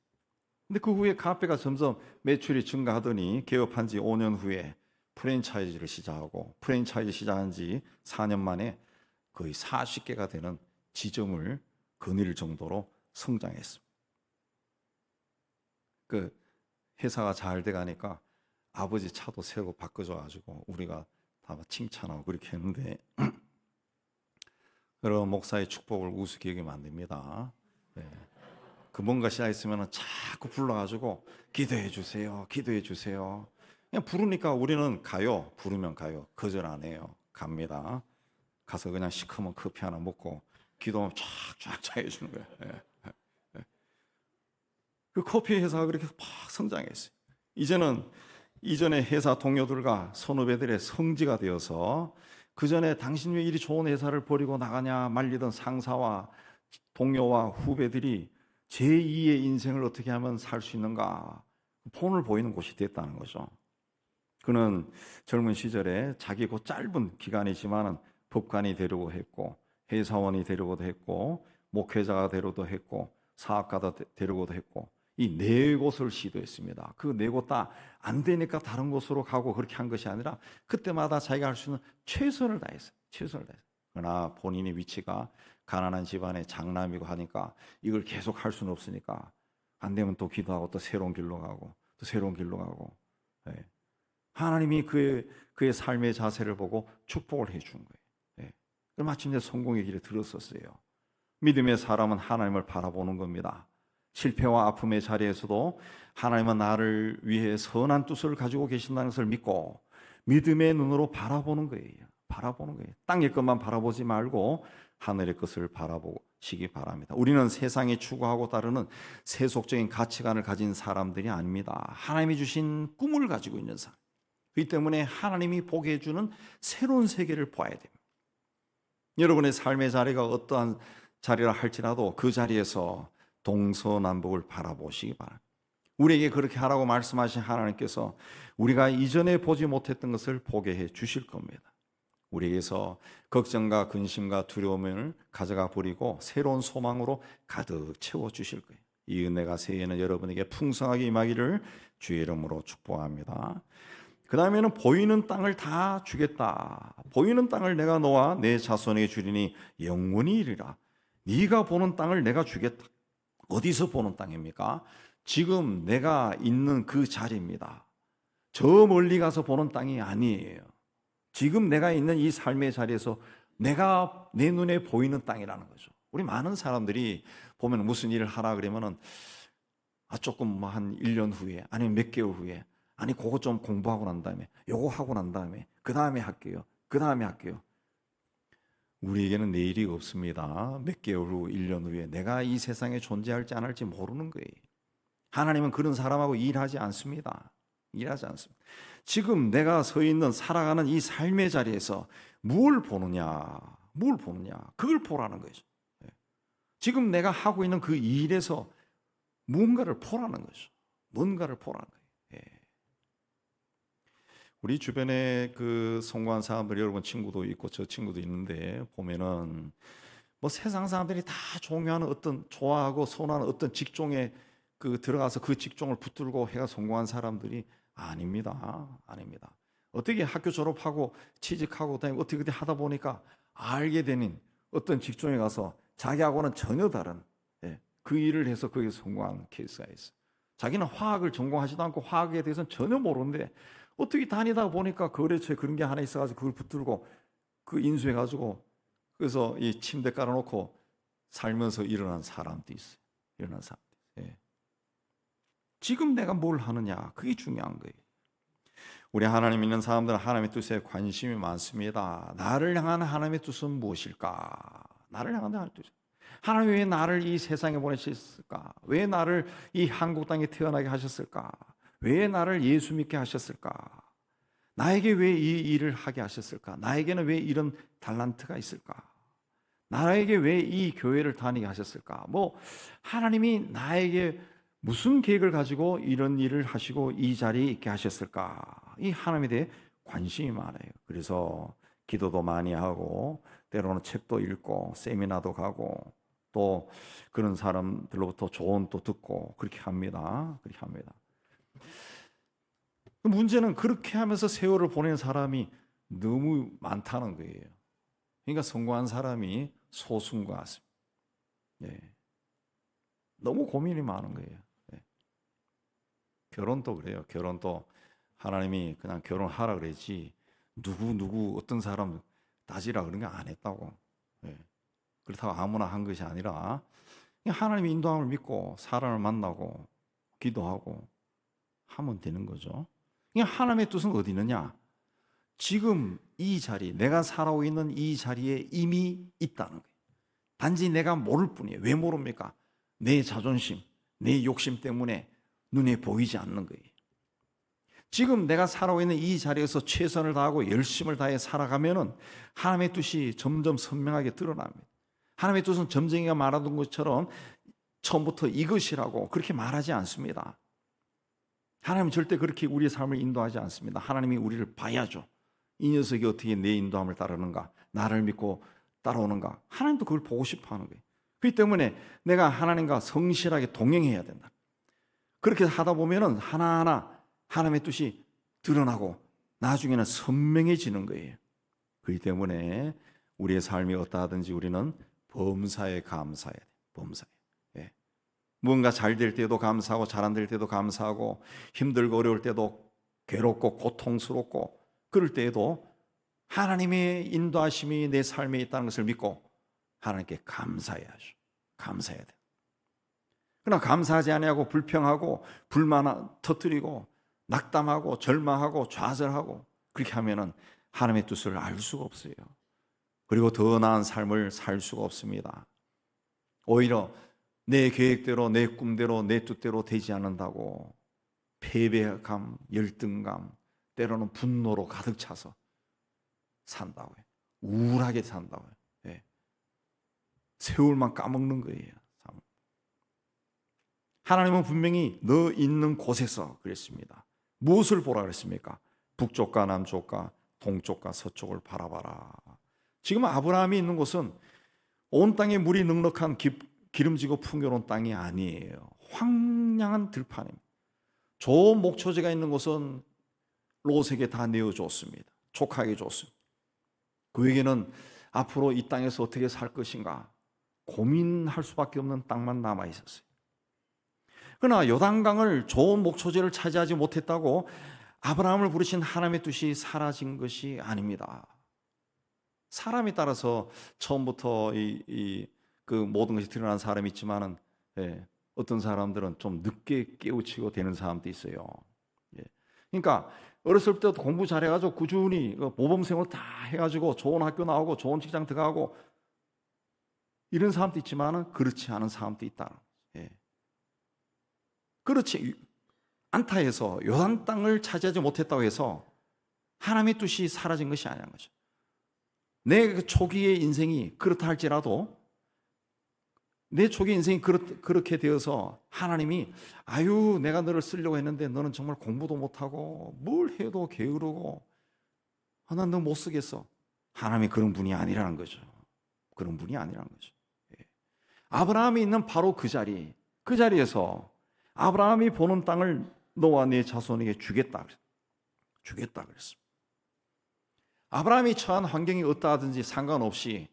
Speaker 1: 근데 그 후에 카페가 점점 매출이 증가하더니 개업한 지 5년 후에 프랜차이즈를 시작하고 프랜차이즈 시작한 지 4년 만에 거의 40개가 되는 지점을 거닐 정도로 성장했습니다. 그 회사가 잘 돼가니까 아버지 차도 새로 바꿔줘가지고 우리가 다 칭찬하고 그렇게 했는데 여러분 목사의 축복을 우습게 여기면 안 됩니다. 그 뭔가 시작 있으면 자꾸 불러가지고 기도해 주세요, 기도해 주세요. 그냥 부르니까 우리는 가요. 부르면 가요. 거절 안 해요. 갑니다. 가서 그냥 시커먼 커피 하나 먹고 기도하면 쫙쫙 해주는 거예요. 예. 그 커피 회사가 그렇게 팍 성장했어요. 이제는 이전에 회사 동료들과 선후배들의 성지가 되어서 그 전에 당신 왜 이리 좋은 회사를 버리고 나가냐 말리던 상사와 동료와 후배들이 제2의 인생을 어떻게 하면 살 수 있는가 본을 보이는 곳이 됐다는 거죠. 그는 젊은 시절에 자기 그 짧은 기간이지만은 법관이 되려고 했고 회사원이 되려고도 했고 목회자가 되려고도 했고 사업가가 되려고도 했고 이 네 곳을 시도했습니다. 그 네 곳 다 안 되니까 다른 곳으로 가고 그렇게 한 것이 아니라 그때마다 자기가 할 수 있는 최선을 다했어요. 최선을 다했어요. 그러나 본인의 위치가 가난한 집안의 장남이고 하니까 이걸 계속 할 수는 없으니까 안 되면 또 기도하고 또 새로운 길로 가고 또 새로운 길로 가고. 예. 하나님이 그의 삶의 자세를 보고 축복을 해준 거예요. 예. 마침내 성공의 길에 들었었어요. 믿음의 사람은 하나님을 바라보는 겁니다. 실패와 아픔의 자리에서도 하나님은 나를 위해 선한 뜻을 가지고 계신다는 것을 믿고 믿음의 눈으로 바라보는 거예요. 바라보는 거예요. 땅의 것만 바라보지 말고 하늘의 것을 바라보시기 바랍니다. 우리는 세상이 추구하고 따르는 세속적인 가치관을 가진 사람들이 아닙니다. 하나님이 주신 꿈을 가지고 있는 사람. 그렇기 때문에 하나님이 보게 해주는 새로운 세계를 봐야 됩니다. 여러분의 삶의 자리가 어떠한 자리라 할지라도 그 자리에서 동서남북을 바라보시기 바랍니다. 우리에게 그렇게 하라고 말씀하신 하나님께서 우리가 이전에 보지 못했던 것을 보게 해 주실 겁니다. 우리에게서 걱정과 근심과 두려움을 가져가 버리고 새로운 소망으로 가득 채워 주실 거예요. 이 은혜가 새해에는 여러분에게 풍성하게 임하기를 주의 이름으로 축복합니다. 그 다음에는 보이는 땅을 다 주겠다. 보이는 땅을 내가 너와 내 자손에게 주리니 영원히 이르리라. 네가 보는 땅을 내가 주겠다. 어디서 보는 땅입니까? 지금 내가 있는 그 자리입니다. 저 멀리 가서 보는 땅이 아니에요. 지금 내가 있는 이 삶의 자리에서 내가 내 눈에 보이는 땅이라는 거죠. 우리 많은 사람들이 보면 무슨 일을 하라 그러면은 조금 뭐 한 1년 후에 아니면 몇 개월 후에 아니 그거 좀 공부하고 난 다음에 요거 하고 난 다음에 그 다음에 할게요. 그 다음에 할게요. 우리에게는 내일이 없습니다. 몇 개월 후, 1년 후에 내가 이 세상에 존재할지 안 할지 모르는 거예요. 하나님은 그런 사람하고 일하지 않습니다. 일하지 않습니다. 지금 내가 서 있는 살아가는 이 삶의 자리에서 뭘 보느냐, 뭘 보느냐, 그걸 보라는 거죠. 지금 내가 하고 있는 그 일에서 무언가를 보라는 거죠. 뭔가를 보라는 거예요. 우리 주변에 그 성공한 사람들 여러분 친구도 있고 저 친구도 있는데 보면은 뭐 세상 사람들이 다 종교하는 어떤 좋아하고 선호하는 어떤 직종에 그 들어가서 그 직종을 붙들고 해가 성공한 사람들이 아닙니다. 아닙니다. 어떻게 학교 졸업하고 취직하고 다니고 어떻게 하다 보니까 알게 되는 어떤 직종에 가서 자기하고는 전혀 다른 그 일을 해서 거기서 성공한 케이스가 있어요. 자기는 화학을 전공하지도 않고 화학에 대해서는 전혀 모르는데 어떻게 다니다 보니까 거래처에 그런 게 하나 있어가지고 그걸 붙들고 그 인수해가지고 그래서 이 침대 깔아놓고 살면서 일어난 사람도 있어요. 일어난 사람도 있어요. 지금 내가 뭘 하느냐 그게 중요한 거예요. 우리 하나님 믿는 사람들은 하나님의 뜻에 관심이 많습니다. 나를 향한 하나님의 뜻은 무엇일까? 나를 향한 하나님의 뜻. 하나님 왜 나를 이 세상에 보내셨을까? 왜 나를 이 한국 땅에 태어나게 하셨을까? 왜 나를 예수 믿게 하셨을까? 나에게 왜 이 일을 하게 하셨을까? 나에게는 왜 이런 달란트가 있을까? 나에게 왜 이 교회를 다니게 하셨을까? 뭐 하나님이 나에게 무슨 계획을 가지고 이런 일을 하시고 이 자리에 있게 하셨을까? 이 하나님에 대해 관심이 많아요. 그래서 기도도 많이 하고 때로는 책도 읽고 세미나도 가고 또 그런 사람들로부터 조언도 듣고 그렇게 합니다. 그렇게 합니다. 문제는 그렇게 하면서 세월을 보낸 사람이 너무 많다는 거예요. 그러니까 성공한 사람이 소수인 것 같습니다. 너무 고민이 많은 거예요. 결혼도 그래요. 결혼도 하나님이 그냥 결혼하라 그러지 누구 어떤 사람 따지라 그런 게 안 했다고. 그렇다고 아무나 한 것이 아니라 하나님의 인도함을 믿고 사람을 만나고 기도하고 하면 되는 거죠. 하나님의 뜻은 어디 있느냐? 지금 이 자리, 내가 살아오고 있는 이 자리에 이미 있다는 거예요. 단지 내가 모를 뿐이에요. 왜 모릅니까? 내 자존심, 내 욕심 때문에 눈에 보이지 않는 거예요. 지금 내가 살아오고 있는 이 자리에서 최선을 다하고 열심을 다해 살아가면은 하나님의 뜻이 점점 선명하게 드러납니다. 하나님의 뜻은 점쟁이가 말하던 것처럼 처음부터 이것이라고 그렇게 말하지 않습니다. 하나님은 절대 그렇게 우리의 삶을 인도하지 않습니다. 하나님이 우리를 봐야죠. 이 녀석이 어떻게 내 인도함을 따르는가, 나를 믿고 따라오는가. 하나님도 그걸 보고 싶어 하는 거예요. 그렇기 때문에 내가 하나님과 성실하게 동행해야 된다. 그렇게 하다 보면은 하나하나 하나님의 뜻이 드러나고 나중에는 선명해지는 거예요. 그렇기 때문에 우리의 삶이 어떠하든지 우리는 범사에 감사해야 돼요. 범사에. 예. 무언가 잘 될 때도 감사하고 잘 안 될 때도 감사하고 힘들고 어려울 때도 괴롭고 고통스럽고 그럴 때에도 하나님의 인도하심이 내 삶에 있다는 것을 믿고 하나님께 감사해야죠. 감사해야 돼요. 그러나 감사하지 아니하고 불평하고 불만 터뜨리고 낙담하고 절망하고 좌절하고 그렇게 하면은 하나님의 뜻을 알 수가 없어요. 그리고 더 나은 삶을 살 수가 없습니다. 오히려 내 계획대로 내 꿈대로 내 뜻대로 되지 않는다고 패배감, 열등감, 때로는 분노로 가득 차서 산다고요. 우울하게 산다고요. 예. 세월만 까먹는 거예요. 하나님은 분명히 너 있는 곳에서 그랬습니다. 무엇을 보라 그랬습니까? 북쪽과 남쪽과 동쪽과 서쪽을 바라봐라. 지금 아브라함이 있는 곳은 온 땅에 물이 넉넉한 기름지고 풍요로운 땅이 아니에요. 황량한 들판입니다. 좋은 목초지가 있는 곳은 롯에게 다 내어줬습니다. 조카에게 줬습니다. 그에게는 앞으로 이 땅에서 어떻게 살 것인가 고민할 수밖에 없는 땅만 남아 있었어요. 그러나 요단강을 좋은 목초지를 차지하지 못했다고 아브라함을 부르신 하나님의 뜻이 사라진 것이 아닙니다. 사람에 따라서 처음부터 그 모든 것이 드러난 사람이 있지만은 어떤 사람들은 좀 늦게 깨우치고 되는 사람도 있어요. 그러니까 어렸을 때부터 공부 잘해가지고 꾸준히 모범생으로 다 해가지고 좋은 학교 나오고 좋은 직장 들어가고 이런 사람도 있지만은 그렇지 않은 사람도 있다. 그렇지 않다 해서 요단 땅을 차지하지 못했다고 해서 하나님의 뜻이 사라진 것이 아니라는 거죠. 내 초기의 인생이 그렇다 할지라도 내 초기 인생이 그렇게 되어서 하나님이 아유 내가 너를 쓰려고 했는데 너는 정말 공부도 못하고 뭘 해도 게으르고 난 너 못 쓰겠어. 하나님이 그런 분이 아니라는 거죠. 그런 분이 아니라는 거죠. 아브라함이 있는 바로 그 자리에서 아브라함이 보는 땅을 너와 네 자손에게 주겠다 그랬습니다. 아브라함이 처한 환경이 어떠하든지 상관없이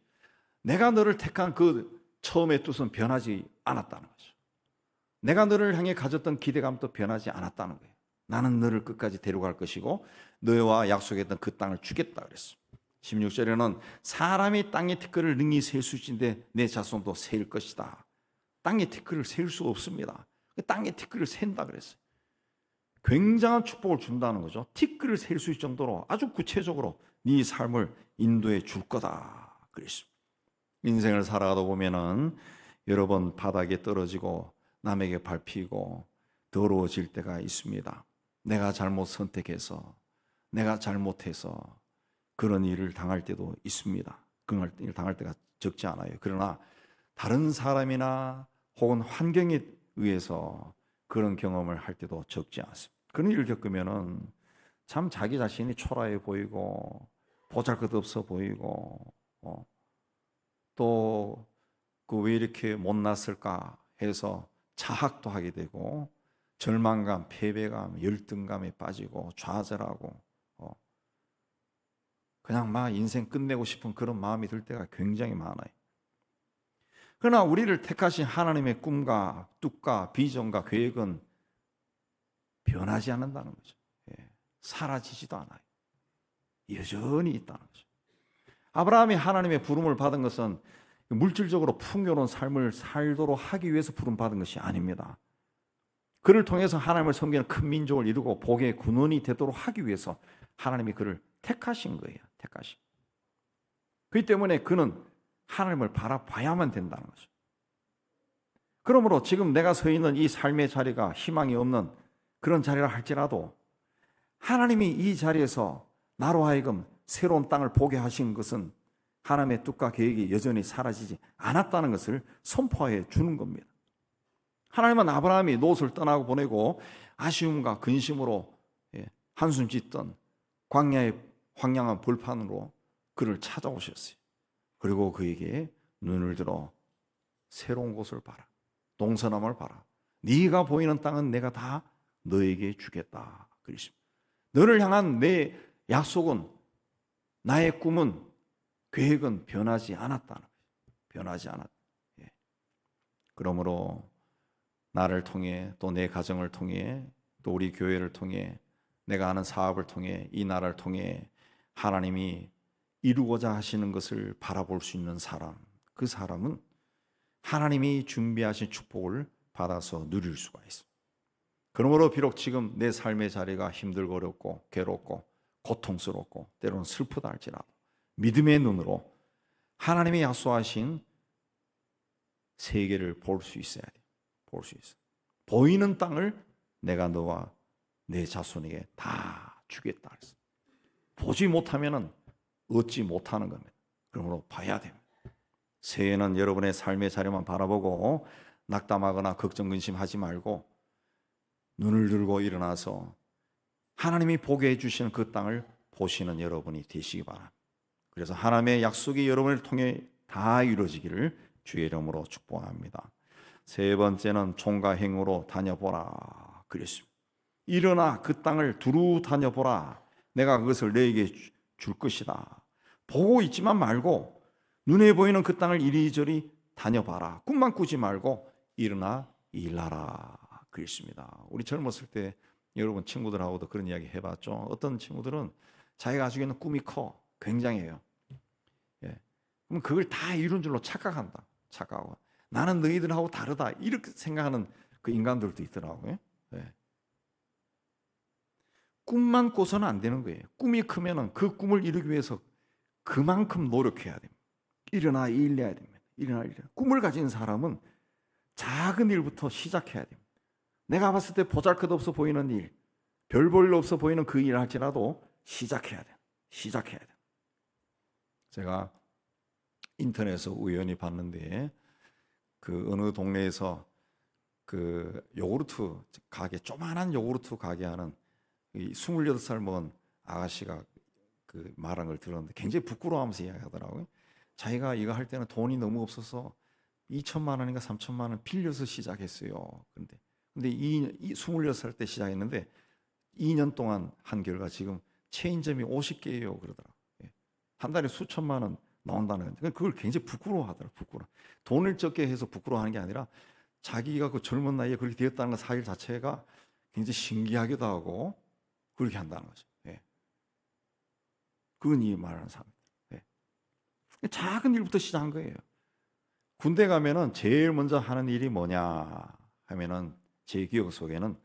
Speaker 1: 내가 너를 택한 그 처음의 뜻은 변하지 않았다는 거죠. 내가 너를 향해 가졌던 기대감도 변하지 않았다는 거예요. 나는 너를 끝까지 데려갈 것이고 너와 약속했던 그 땅을 주겠다 그랬어. 16절에는 사람이 땅의 티끌을 능히 셀 수 있는데 내 자손도 셀 것이다. 땅의 티끌을 셀 수 없습니다. 땅의 티끌을 샌다 그랬어요. 굉장한 축복을 준다는 거죠. 티끌을 셀 수 있을 정도로 아주 구체적으로 네 삶을 인도해 줄 거다 그랬습니다. 인생을 살아가다 보면은 여러 번 바닥에 떨어지고 남에게 밟히고 더러워질 때가 있습니다. 내가 잘못 선택해서 내가 잘못해서 그런 일을 당할 때도 있습니다. 그런 일을 당할 때가 적지 않아요. 그러나 다른 사람이나 혹은 환경에 의해서 그런 경험을 할 때도 적지 않습니다. 그런 일을 겪으면은 참 자기 자신이 초라해 보이고 보잘것없어 보이고 또 그 왜 이렇게 못났을까 해서 자학도 하게 되고 절망감, 패배감, 열등감에 빠지고 좌절하고 그냥 막 인생 끝내고 싶은 그런 마음이 들 때가 굉장히 많아요. 그러나 우리를 택하신 하나님의 꿈과 뜻과 비전과 계획은 변하지 않는다는 거죠. 사라지지도 않아요. 여전히 있다는 거죠. 아브라함이 하나님의 부름을 받은 것은 물질적으로 풍요로운 삶을 살도록 하기 위해서 부름받은 것이 아닙니다. 그를 통해서 하나님을 섬기는 큰 민족을 이루고 복의 근원이 되도록 하기 위해서 하나님이 그를 택하신 거예요. 택하신. 그렇기 때문에 그는 하나님을 바라봐야만 된다는 거죠. 그러므로 지금 내가 서 있는 이 삶의 자리가 희망이 없는 그런 자리라 할지라도 하나님이 이 자리에서 나로 하여금 새로운 땅을 보게 하신 것은 하나님의 뜻과 계획이 여전히 사라지지 않았다는 것을 선포해 주는 겁니다. 하나님은 아브라함이 롯을 떠나고 보내고 아쉬움과 근심으로 한숨 짓던 광야의 황량한 벌판으로 그를 찾아오셨어요. 그리고 그에게 눈을 들어 새로운 곳을 봐라. 동서남을 봐라. 네가 보이는 땅은 내가 다 너에게 주겠다. 그러십니다. 너를 향한 내 약속은, 나의 꿈은, 계획은 변하지 않았다는 거예요. 변하지 않았다. 그러므로 나를 통해 또 내 가정을 통해 또 우리 교회를 통해 내가 하는 사업을 통해 이 나라를 통해 하나님이 이루고자 하시는 것을 바라볼 수 있는 사람, 그 사람은 하나님이 준비하신 축복을 받아서 누릴 수가 있습니다. 그러므로 비록 지금 내 삶의 자리가 힘들고 어렵고 괴롭고 고통스럽고 때로는 슬프다 할지라도 믿음의 눈으로 하나님이 약속하신 세계를 볼 수 있어야 돼요. 볼 수 있어. 보이는 땅을 내가 너와 내 자손에게 다 주겠다 그랬어. 보지 못하면은 얻지 못하는 겁니다. 그러므로 봐야 됩니다. 새해는 여러분의 삶의 자리만 바라보고 낙담하거나 걱정 근심하지 말고 눈을 들고 일어나서 하나님이 보게 해주시는 그 땅을 보시는 여러분이 되시기 바랍니다. 그래서 하나님의 약속이 여러분을 통해 다 이루어지기를 주의 이름으로 축복합니다. 세 번째는 총과 행으로 다녀보라 그랬습니다. 일어나 그 땅을 두루 다녀보라. 내가 그것을 너에게 줄 것이다. 보고 있지만 말고 눈에 보이는 그 땅을 이리저리 다녀봐라. 꿈만 꾸지 말고 일어나 일하라 그랬습니다. 우리 젊었을 때 여러분 친구들하고도 그런 이야기 해봤죠. 어떤 친구들은 자기가 가지고 있는 꿈이 커. 굉장해요. 그럼 그걸 다 이룬 줄로 착각한다. 착각하고 나는 너희들하고 다르다 이렇게 생각하는 그 인간들도 있더라고요. 꿈만 꿔서는 안 되는 거예요. 꿈이 크면은 그 꿈을 이루기 위해서 그만큼 노력해야 됩니다. 일어나 일해야 됩니다. 일어나 일해야. 꿈을 가진 사람은 작은 일부터 시작해야 됩니다. 내가 봤을 때 보잘것없어 보이는 일, 별 볼 일 없어 보이는 그 일을 할지라도 시작해야 돼요. 시작해야 돼요. 제가 인터넷에서 우연히 봤는데 그 어느 동네에서 그 요구르트 가게, 조만한 요구르트 가게 하는 28살 먹은 아가씨가 그 말한 걸 들었는데 굉장히 부끄러워하면서 이야기하더라고요. 자기가 이거 할 때는 돈이 너무 없어서 2천만 원인가 3천만 원 빌려서 시작했어요. 근데 이 26살 때 시작했는데 2년 동안 한 결과 지금 체인점이 50개예요 그러더라고요. 한 달에 수천만 원 나온다는 거예요. 그걸 굉장히 부끄러워하더라고요. 부끄러워. 돈을 적게 해서 부끄러워하는 게 아니라 자기가 그 젊은 나이에 그렇게 되었다는 사실 자체가 굉장히 신기하기도 하고 그렇게 한다는 거죠. 그건 이 말하는 사람들. 작은 일부터 시작한 거예요. 군대 가면은 제일 먼저 하는 일이 뭐냐 하면은 제 기억 속에는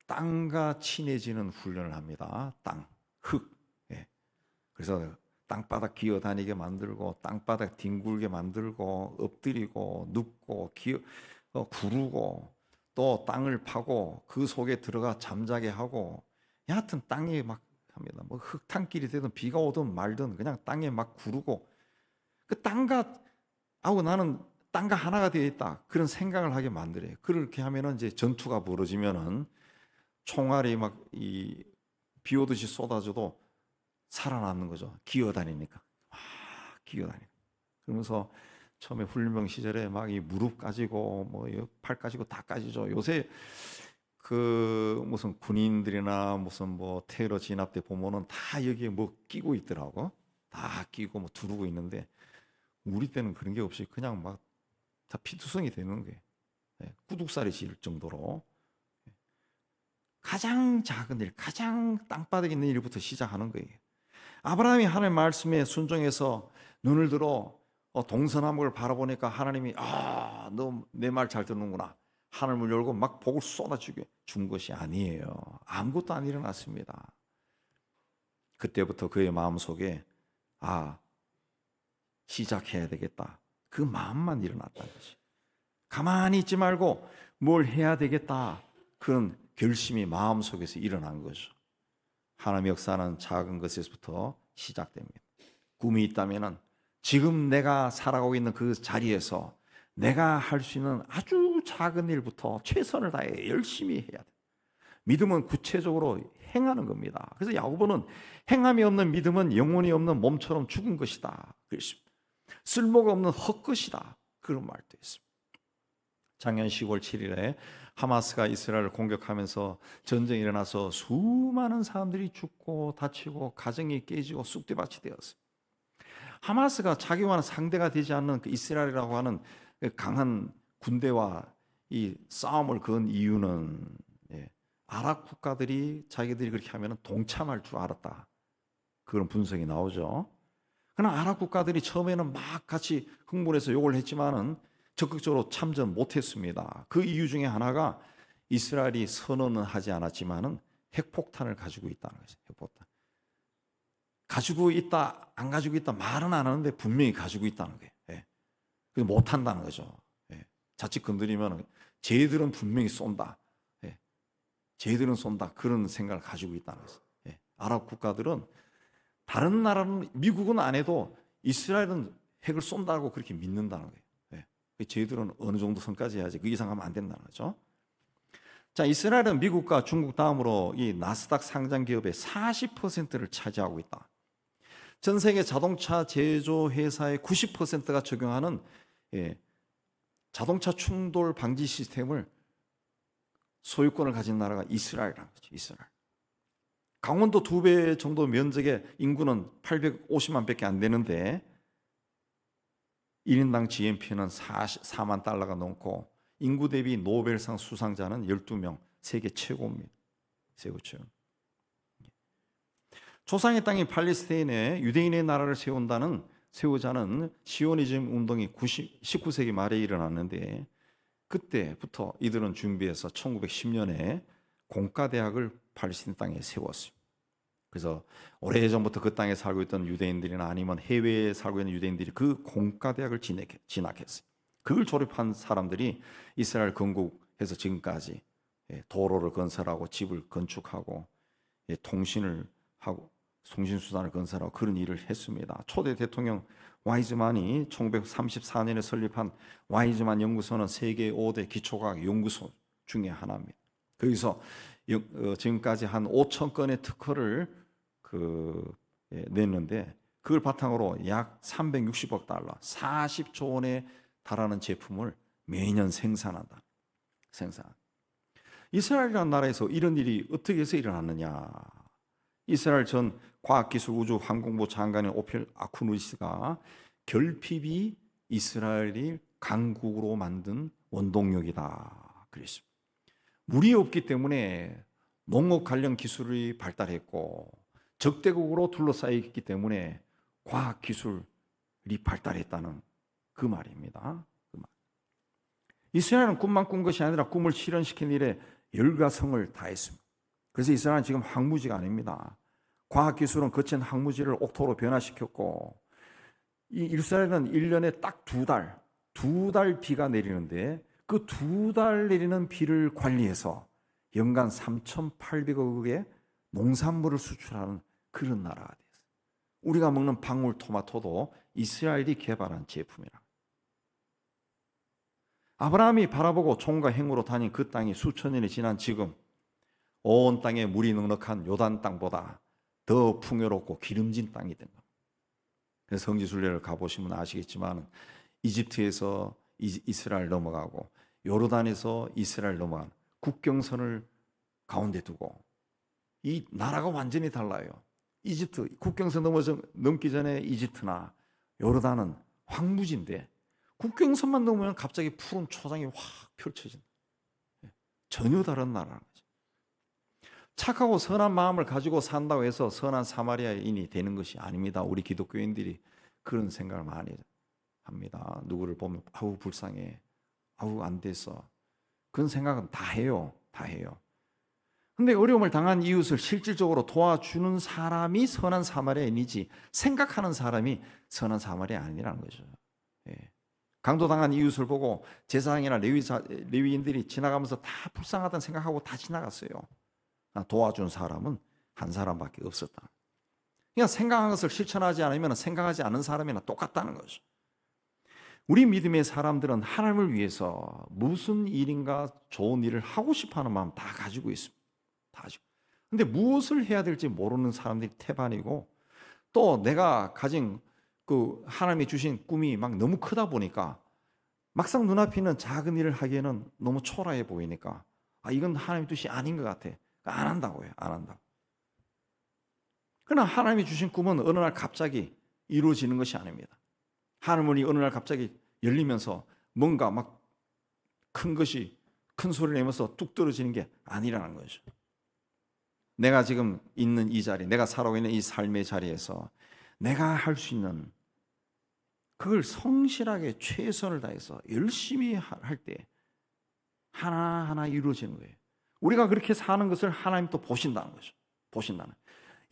Speaker 1: 땅과 친해지는 훈련을 합니다. 땅, 흙. 그래서 땅바닥 기어다니게 만들고 땅바닥 뒹굴게 만들고 엎드리고 눕고 구르고 또 땅을 파고 그 속에 들어가 잠자게 하고 여하튼 땅에 막 합니다. 뭐 흙탕길이 되든 비가 오든 말든 그냥 땅에 막 구르고 그 땅과 나는 땅과 하나가 되어 있다 그런 생각을 하게 만들어요. 그렇게 하면은 이제 전투가 벌어지면은 총알이 막 비 오듯이 쏟아져도 살아남는 거죠. 기어다니니까. 기어다니니까. 그러면서 처음에 훈련병 시절에 막 이 무릎 까지고 뭐 팔 까지고 다 까지죠. 요새 그 무슨 군인들이나 무슨 뭐 테러 진압대 보면은 다 여기에 뭐 끼고 있더라고. 다 끼고 뭐 두르고 있는데 우리 때는 그런 게 없이 그냥 막 다 피투성이 되는 거예요. 구둑살이 질 정도로. 가장 작은 일, 가장 땅바닥에 있는 일부터 시작하는 거예요. 아브라함이 하나님의 말씀에 순종해서 눈을 들어 동서남북을 바라보니까 하나님이 너 내 말 잘 듣는구나. 하늘을 열고 막 복을 쏟아주게 준 것이 아니에요. 아무것도 안 일어났습니다. 그때부터 그의 마음속에 시작해야 되겠다. 그 마음만 일어났다는 것이. 가만히 있지 말고 뭘 해야 되겠다. 그런 결심이 마음속에서 일어난 거죠. 하나님의 역사는 작은 것에서부터 시작됩니다. 꿈이 있다면 지금 내가 살아가고 있는 그 자리에서 내가 할 수 있는 아주 작은 일부터 최선을 다해 열심히 해야 돼. 믿음은 구체적으로 행하는 겁니다. 그래서 야고보는 행함이 없는 믿음은 영혼이 없는 몸처럼 죽은 것이다. 그랬습니다. 쓸모가 없는 헛것이다. 그런 말도 했습니다. 작년 10월 7일에 하마스가 이스라엘을 공격하면서 전쟁이 일어나서 수많은 사람들이 죽고 다치고 가정이 깨지고 쑥대밭이 되었어요. 하마스가 자기와는 상대가 되지 않는 그 이스라엘이라고 하는 강한 군대와 이 싸움을 건 이유는 아랍 국가들이 자기들이 그렇게 하면 동참할 줄 알았다. 그런 분석이 나오죠. 그러나 아랍 국가들이 처음에는 막 같이 흥분해서 욕을 했지만은 적극적으로 참전 못했습니다. 그 이유 중에 하나가 이스라엘이 선언은 하지 않았지만은 핵폭탄을 가지고 있다는 거죠. 핵폭탄. 가지고 있다, 안 가지고 있다 말은 안 하는데 분명히 가지고 있다는 거예요. 그래서 못 한다는 거죠. 자칫 건드리면 쟤들은 분명히 쏜다. 쟤들은 쏜다. 그런 생각을 가지고 있다는 거죠. 아랍 국가들은 다른 나라는 미국은 안 해도 이스라엘은 핵을 쏜다고 그렇게 믿는다는 거예요. 쟤들은 어느 정도 선까지 해야지 그 이상 하면 안 된다는 거죠. 자, 이스라엘은 미국과 중국 다음으로 이 나스닥 상장 기업의 40%를 차지하고 있다. 전 세계 자동차 제조 회사의 90%가 적용하는 자동차 충돌 방지 시스템을 소유권을 가진 나라가 이스라엘이라는 거죠. 이스라엘. 강원도 2배 정도 면적의 인구는 850만 밖에 안 되는데 1인당 GNP는 4만 달러가 넘고 인구 대비 노벨상 수상자는 12명, 세계 최고입니다. 세계 최고. 조상의 땅인 팔레스타인에 유대인의 나라를 세우자는 시오니즘 운동이 19세기 말에 일어났는데 그때부터 이들은 준비해서 1910년에 공과대학을 팔레스타인 땅에 세웠습니다. 그래서 오래전부터 그 땅에 살고 있던 유대인들이나 아니면 해외에 살고 있는 유대인들이 그 공과대학을 진학했어요. 그걸 졸업한 사람들이 이스라엘 건국해서 지금까지 도로를 건설하고 집을 건축하고 통신을 하고 송신수단을 건설하고 그런 일을 했습니다. 초대 대통령 와이즈만이 1934년에 설립한 와이즈만 연구소는 세계 5대 기초과학 연구소 중에 하나입니다. 거기서 지금까지 한 5천 건의 특허를 냈는데 그걸 바탕으로 약 360억 달러, 40조 원에 달하는 제품을 매년 생산한다. 이스라엘이라는 나라에서 이런 일이 어떻게 해서 일어났느냐? 이스라엘 전 과학기술우주항공부 장관인 오펠 아쿠누이스가 결핍이 이스라엘이 강국으로 만든 원동력이다 그랬습니다. 물이 없기 때문에 농업 관련 기술이 발달했고 적대국으로 둘러싸여 있기 때문에 과학기술이 발달했다는 그 말입니다. 이스라엘은 꿈만 꾼 것이 아니라 꿈을 실현시킨 일에 열과성을 다했습니다. 그래서 이스라엘은 지금 황무지가 아닙니다. 과학기술은 거친 황무지를 옥토로 변화시켰고 이 이스라엘은 1년에 딱 2달 비가 내리는데 그 2달 내리는 비를 관리해서 연간 3,800억의 농산물을 수출하는 그런 나라가 됐어요. 우리가 먹는 방울토마토도 이스라엘이 개발한 제품이라. 아브라함이 바라보고 총과 행으로 다닌 그 땅이 수천 년이 지난 지금 온 땅에 물이 넉넉한 요단 땅보다 더 풍요롭고 기름진 땅이 된 겁니다. 그래서 성지순례를 가보시면 아시겠지만 이집트에서 이스라엘 넘어가고 요르단에서 이스라엘 넘어가는 국경선을 가운데 두고 이 나라가 완전히 달라요. 이집트 국경선 넘기 전에 이집트나 요르단은 황무지인데 국경선만 넘으면 갑자기 푸른 초장이 확 펼쳐진다. 전혀 다른 나라는 거죠. 착하고 선한 마음을 가지고 산다고 해서 선한 사마리아인이 되는 것이 아닙니다. 우리 기독교인들이 그런 생각을 많이 해요. 합니다. 누구를 보면 아우 불쌍해, 아우 안 됐어. 그런 생각은 다 해요. 다 해요. 근데 어려움을 당한 이웃을 실질적으로 도와주는 사람이 선한 사마리아인이지 생각하는 사람이 선한 사마리아인이 아니라는 거죠. 예. 강도당한 이웃을 보고 제사장이나 레위인들이 지나가면서 다 불쌍하다는 생각하고 다 지나갔어요. 도와준 사람은 한 사람밖에 없었다. 그러니까 생각한 것을 실천하지 않으면 생각하지 않은 사람이나 똑같다는 거죠. 우리 믿음의 사람들은 하나님을 위해서 무슨 일인가 좋은 일을 하고 싶어하는 마음 다 가지고 있습니다. 다 가지고. 근데 무엇을 해야 될지 모르는 사람들이 태반이고, 또 내가 가진 그 하나님이 주신 꿈이 막 너무 크다 보니까 막상 눈앞에 있는 작은 일을 하기에는 너무 초라해 보이니까 이건 하나님의 뜻이 아닌 것 같아. 안 한다고 해요. 안 한다고. 그러나 하나님이 주신 꿈은 어느 날 갑자기 이루어지는 것이 아닙니다. 하늘문이 어느 날 갑자기 열리면서 뭔가 막 큰 것이 큰 소리를 내면서 뚝 떨어지는 게 아니라는 거죠. 내가 지금 있는 이 자리, 내가 살아오고 있는 이 삶의 자리에서 내가 할 수 있는 그걸 성실하게 최선을 다해서 열심히 할 때 하나하나 이루어지는 거예요. 우리가 그렇게 사는 것을 하나님 또 보신다는 거죠. 보신다는.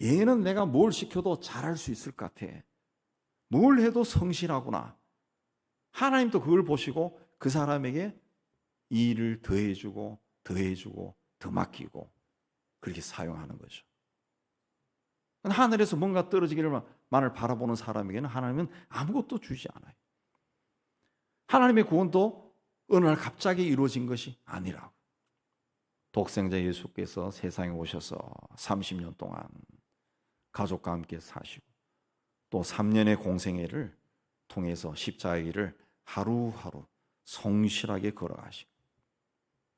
Speaker 1: 얘는 내가 뭘 시켜도 잘할 수 있을 것 같아. 뭘 해도 성실하구나. 하나님도 그걸 보시고 그 사람에게 일을 더해주고 더해주고 더 맡기고 그렇게 사용하는 거죠. 하늘에서 뭔가 떨어지기를만을 바라보는 사람에게는 하나님은 아무것도 주지 않아요. 하나님의 구원도 어느 날 갑자기 이루어진 것이 아니라고. 독생자 예수께서 세상에 오셔서 30년 동안 가족과 함께 사시고 또 3년의 공생애를 통해서 십자가의 길을 하루하루 성실하게 걸어가시고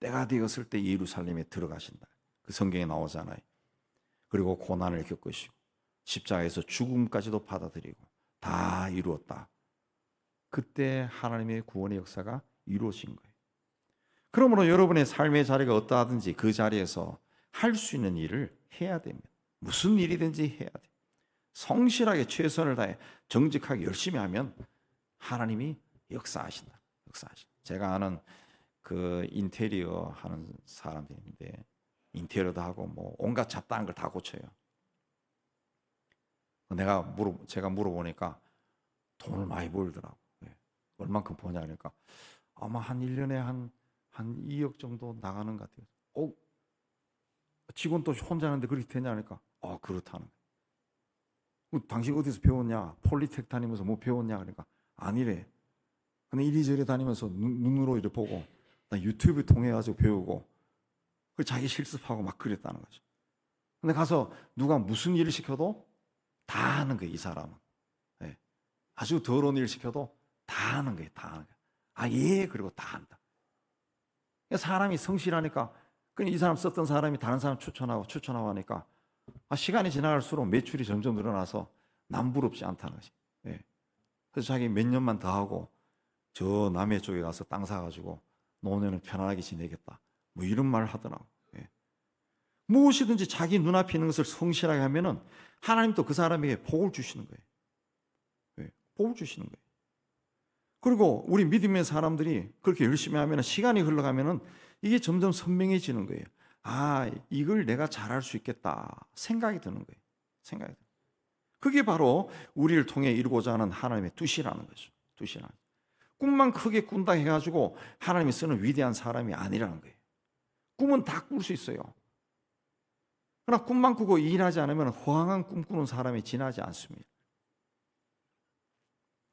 Speaker 1: 때가 되었을 때 예루살렘에 들어가신다. 그 성경에 나오잖아요. 그리고 고난을 겪으시고 십자가에서 죽음까지도 받아들이고 다 이루었다. 그때 하나님의 구원의 역사가 이루어진 거예요. 그러므로 여러분의 삶의 자리가 어떠하든지 그 자리에서 할 수 있는 일을 해야 됩니다. 무슨 일이든지 해야 돼요. 성실하게 최선을 다해 정직하게 열심히 하면 하나님이 역사하신다. 역사하신다. 제가 아는 그 인테리어 하는 사람들인데 인테리어도 하고 뭐 온갖 잡다한 걸 다 고쳐요. 제가 물어보니까 돈을 많이 벌더라고. 얼만큼 버냐 그러니까 아마 한 1년에 한 2억 정도 나가는 것 같아요. 직원 또 혼자 하는데 그렇게 되냐 하니까 그렇다는 거예요. 당신 어디서 배웠냐? 폴리텍 다니면서 뭐 배웠냐? 그러니까 아니래. 근데 이리저리 다니면서 눈으로 이렇게 보고 나 유튜브 통해 가지고 배우고 그 자기 실습하고 막 그랬다는 거죠. 근데 가서 누가 무슨 일을 시켜도 다 하는 거예요. 이 사람은. 네. 아주 더러운 일 시켜도 다 하는 거예요. 다 하는 거예요. 예, 그리고 다 한다. 사람이 성실하니까 이 사람 썼던 사람이 다른 사람 추천하고 하니까 시간이 지나갈수록 매출이 점점 늘어나서 남부럽지 않다는 거지. 예. 그래서 자기 몇 년만 더 하고 저 남해 쪽에 가서 땅 사가지고 노년을 편안하게 지내겠다. 뭐 이런 말을 하더라고. 예. 무엇이든지 자기 눈앞에 있는 것을 성실하게 하면은 하나님도 그 사람에게 복을 주시는 거예요. 예. 복을 주시는 거예요. 그리고 우리 믿음의 사람들이 그렇게 열심히 하면 시간이 흘러가면은 이게 점점 선명해지는 거예요. 이걸 내가 잘할 수 있겠다 생각이 드는 거예요. 생각이 드는. 그게 바로 우리를 통해 이루고자 하는 하나님의 뜻이라는 거죠. 뜻이라는. 꿈만 크게 꾼다 해가지고 하나님이 쓰는 위대한 사람이 아니라는 거예요. 꿈은 다 꿀 수 있어요. 그러나 꿈만 꾸고 일하지 않으면 허황한 꿈 꾸는 사람이 지나지 않습니다.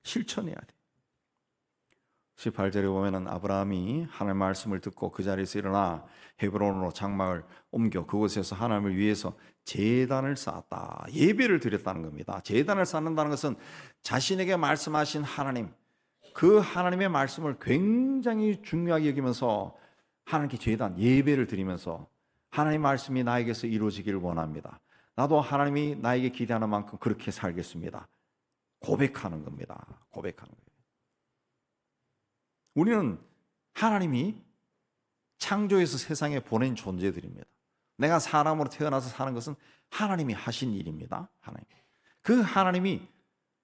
Speaker 1: 실천해야 돼. 18절에 보면은 아브라함이 하나님의 말씀을 듣고 그 자리에서 일어나 헤브론으로 장막을 옮겨 그곳에서 하나님을 위해서 제단을 쌓았다. 예배를 드렸다는 겁니다. 제단을 쌓는다는 것은 자신에게 말씀하신 하나님, 그 하나님의 말씀을 굉장히 중요하게 여기면서 하나님께 제단, 예배를 드리면서 하나님의 말씀이 나에게서 이루어지기를 원합니다. 나도 하나님이 나에게 기대하는 만큼 그렇게 살겠습니다. 고백하는 겁니다. 고백하는 거예요. 우리는 하나님이 창조해서 세상에 보낸 존재들입니다. 내가 사람으로 태어나서 사는 것은 하나님이 하신 일입니다. 하나님. 그 하나님이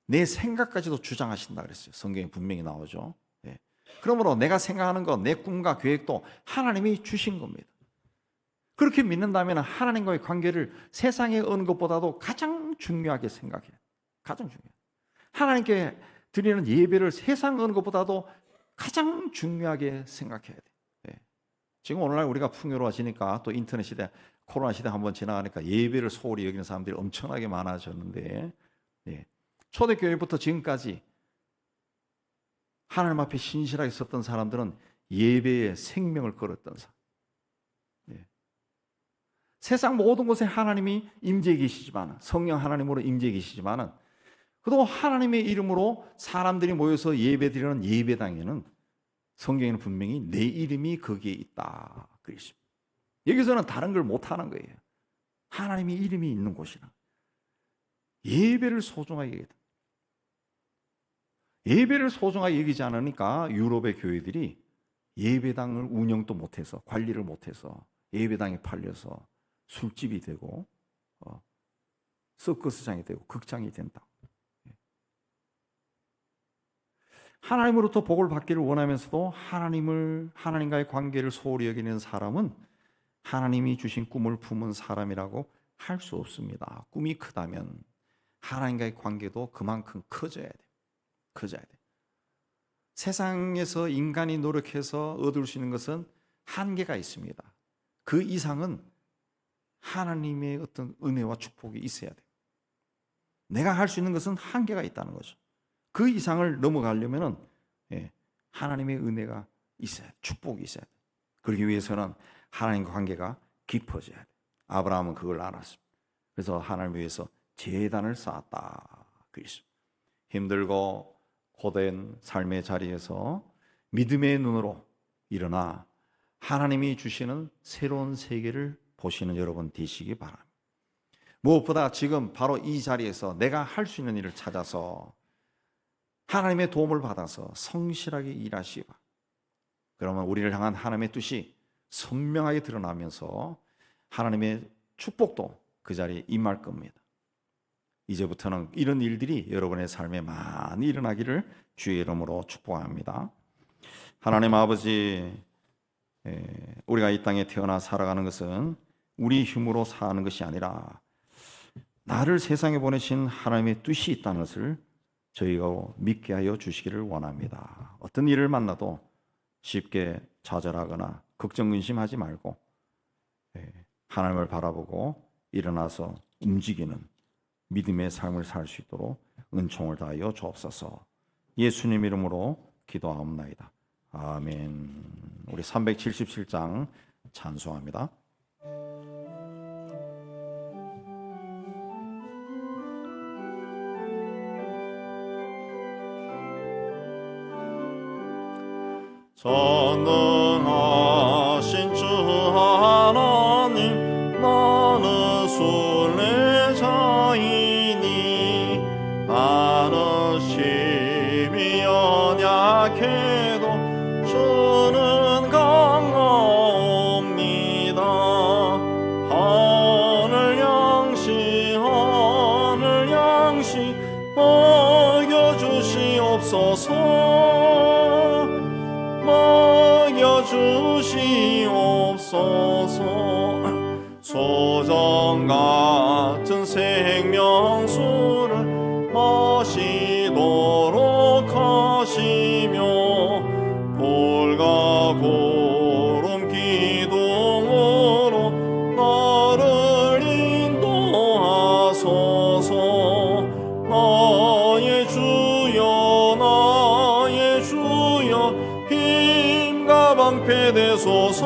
Speaker 1: 내 생각까지도 주장하신다 그랬어요. 성경에 분명히 나오죠. 예. 그러므로 내가 생각하는 것, 내 꿈과 계획도 하나님이 주신 겁니다. 그렇게 믿는다면 하나님과의 관계를 세상의 어느 것보다도 가장 중요하게 생각해요. 가장 중요해요. 하나님께 드리는 예배를 세상 어느 것보다도 가장 중요하게 생각해야 돼요. 예. 지금 오늘날 우리가 풍요로워지니까 또 인터넷 시대, 코로나 시대 한번 지나가니까 예배를 소홀히 여기는 사람들이 엄청나게 많아졌는데, 예. 초대교회부터 지금까지 하나님 앞에 신실하게 섰던 사람들은 예배에 생명을 걸었던 사람. 예. 세상 모든 곳에 하나님이 임재해 계시지만, 성령 하나님으로 임재해 계시지만은, 그도 하나님의 이름으로 사람들이 모여서 예배드리는 예배당에는 성경에는 분명히 내 이름이 거기에 있다 그랬습니다. 여기서는 다른 걸 못하는 거예요. 하나님의 이름이 있는 곳이라. 예배를 소중하게 여기다. 예배를 소중하게 여기지 않으니까 유럽의 교회들이 예배당을 운영도 못해서, 관리를 못해서 예배당에 팔려서 술집이 되고 서커스장이 되고 극장이 된다. 하나님으로부터 복을 받기를 원하면서도 하나님과의 관계를 소홀히 여기는 사람은 하나님이 주신 꿈을 품은 사람이라고 할 수 없습니다. 꿈이 크다면 하나님과의 관계도 그만큼 커져야 돼요. 커져야 돼요. 세상에서 인간이 노력해서 얻을 수 있는 것은 한계가 있습니다. 그 이상은 하나님의 어떤 은혜와 축복이 있어야 돼요. 내가 할 수 있는 것은 한계가 있다는 거죠. 그 이상을 넘어가려면은 하나님의 은혜가 있어야 돼. 축복이 있어야 돼. 그러기 위해서는 하나님과 관계가 깊어져야 돼. 아브라함은 그걸 알았습니다. 그래서 하나님을 위해서 제단을 쌓았다. 그랬습니다. 힘들고 고된 삶의 자리에서 믿음의 눈으로 일어나 하나님이 주시는 새로운 세계를 보시는 여러분 되시기 바랍니다. 무엇보다 지금 바로 이 자리에서 내가 할 수 있는 일을 찾아서 하나님의 도움을 받아서 성실하게 일하시기 바랍니다. 그러면 우리를 향한 하나님의 뜻이 선명하게 드러나면서 하나님의 축복도 그 자리에 임할 겁니다. 이제부터는 이런 일들이 여러분의 삶에 많이 일어나기를 주의 이름으로 축복합니다. 하나님 아버지, 우리가 이 땅에 태어나 살아가는 것은 우리 힘으로 사는 것이 아니라 나를 세상에 보내신 하나님의 뜻이 있다는 것을 저희가 믿게 하여 주시기를 원합니다. 어떤 일을 만나도 쉽게 좌절하거나 걱정 근심하지 말고 하나님을 바라보고 일어나서 움직이는 믿음의 삶을 살 수 있도록 은총을 다하여 주옵소서. 예수님 이름으로 기도하옵나이다. 아멘. 우리 377장 찬송합니다.
Speaker 2: 전능하신 주 하나님, 나는 순례자이니 나는 심히 연약해도 주는 강하옵니다. 하늘 양식 먹여주시옵소서. 주시옵소서. 소정 같은 생명수를 마시도록 하시며 불과 구름 기둥으로 나를 인도하소서. 나의 주여 힘과 방패 되소서.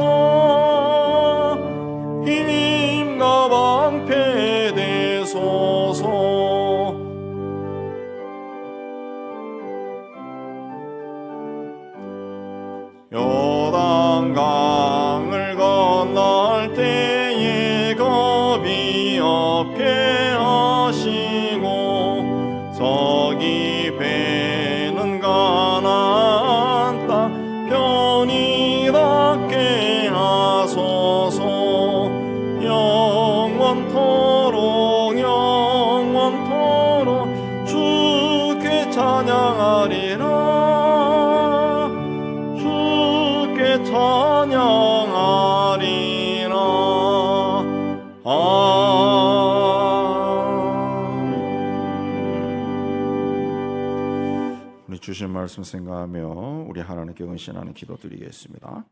Speaker 2: 힘과 방패 되소서. 요단강을 건널 때에 겁이 없게 하시고 저기 배는 가나안 땅 편히 닿게 하소서. 영원토록
Speaker 1: 주신 말씀 생각하며 우리 하나님께 헌신하는 기도 드리겠습니다.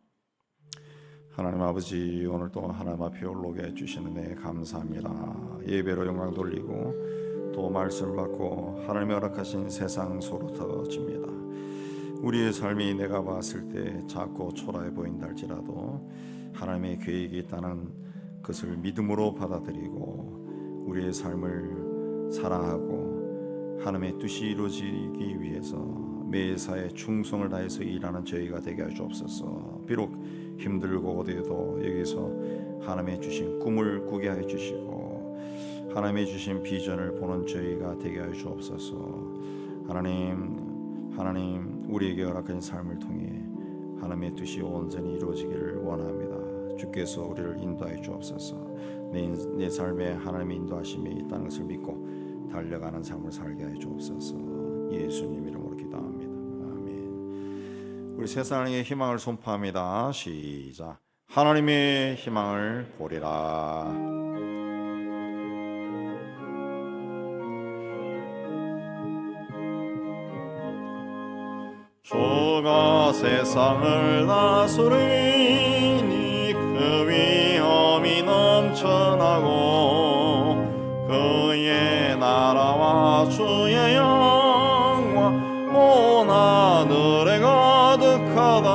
Speaker 1: 하나님 아버지, 오늘 또 하나님 앞에 올라오게 해주시는 데 감사합니다. 예배로 영광 돌리고 또 말씀을 받고 하나님의 허락하신 세상 소로 터집니다. 우리의 삶이 내가 봤을 때 작고 초라해 보인다 할지라도 하나님의 계획이 있다는 것을 믿음으로 받아들이고 우리의 삶을 사랑하고 하나님의 뜻이 이루어지기 위해서 매사에 충성을 다해서 일하는 저희가 되게 하여 주옵소서. 비록 힘들고 어디에도 여기서 하나님의 주신 꿈을 꾸게 하여 주시고 하나님의 주신 비전을 보는 저희가 되게 하여 주옵소서. 하나님 우리에게 허락한 삶을 통해 하나님의 뜻이 온전히 이루어지기를 원합니다. 주께서 우리를 인도하여 주옵소서. 내 삶에 하나님의 인도하심이 있다는 것을 믿고 달려가는 삶을 살게 하여 주옵소서. 예수님 이름으로 기도합니다. 아멘. 우리 세상의 희망을 선포합니다. 시작. 하나님의 희망을 보리라.
Speaker 2: 주가 세상을 다스리니 그 위엄이 넘쳐나고 그의 나라와 주의 영광 온 하늘에 가득하다.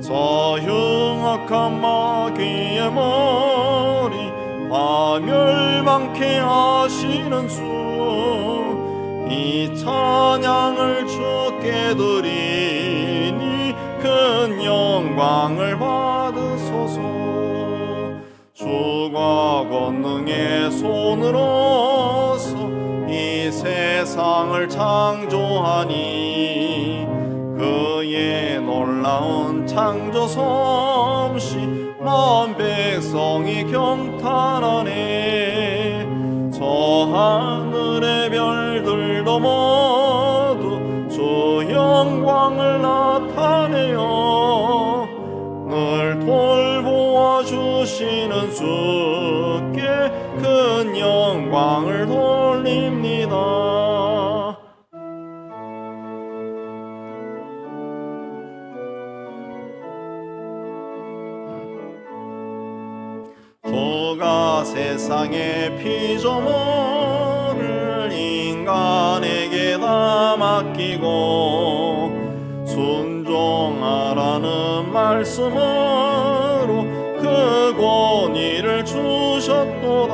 Speaker 2: 저 흉악한 마귀의 머리 다 멸망케 하시는 주, 이 찬양을 주께 드리니 큰 영광을 받으소서. 주가 권능의 손으로서 이 세상을 창조하니 그의 놀라운 창조 솜씨 만 백성이 경탄하네. 저 하늘의 별들도 모두 주 영광을 나타내어 늘 돌보아 주시는 주께 큰 영광을 돌립니다. 주가 세상의 피조물을 인간에게 다 맡기고 순종하라는 말씀으로 그 권위를 주셨도다.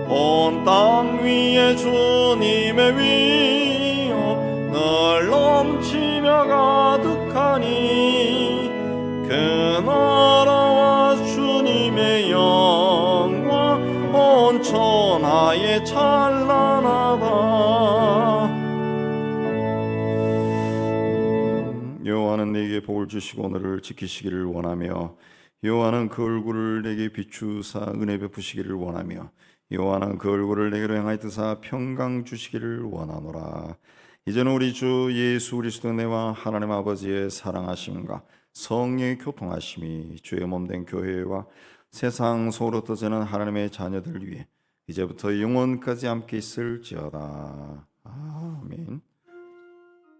Speaker 2: 온 땅 위에 주님의 위엄 늘 넘치며 가득하니 그 나라와 주님의 영광 온 천하에 찬란하다.
Speaker 1: 여호와는 내게 복을 주시고 오늘을 지키시기를 원하며 여호와는 그 얼굴을 내게 비추사 은혜 베푸시기를 원하며 여호와는 그 얼굴을 내게로 향하여 뜨사 평강 주시기를 원하노라. 이제는 우리 주 예수 그리스도 내와 하나님 아버지의 사랑하심과 성령의 교통하심이 주의 몸된 교회와 세상 속으로 떠지는 하나님의 자녀들 위해 이제부터 영원까지 함께 있을지어다. 아멘.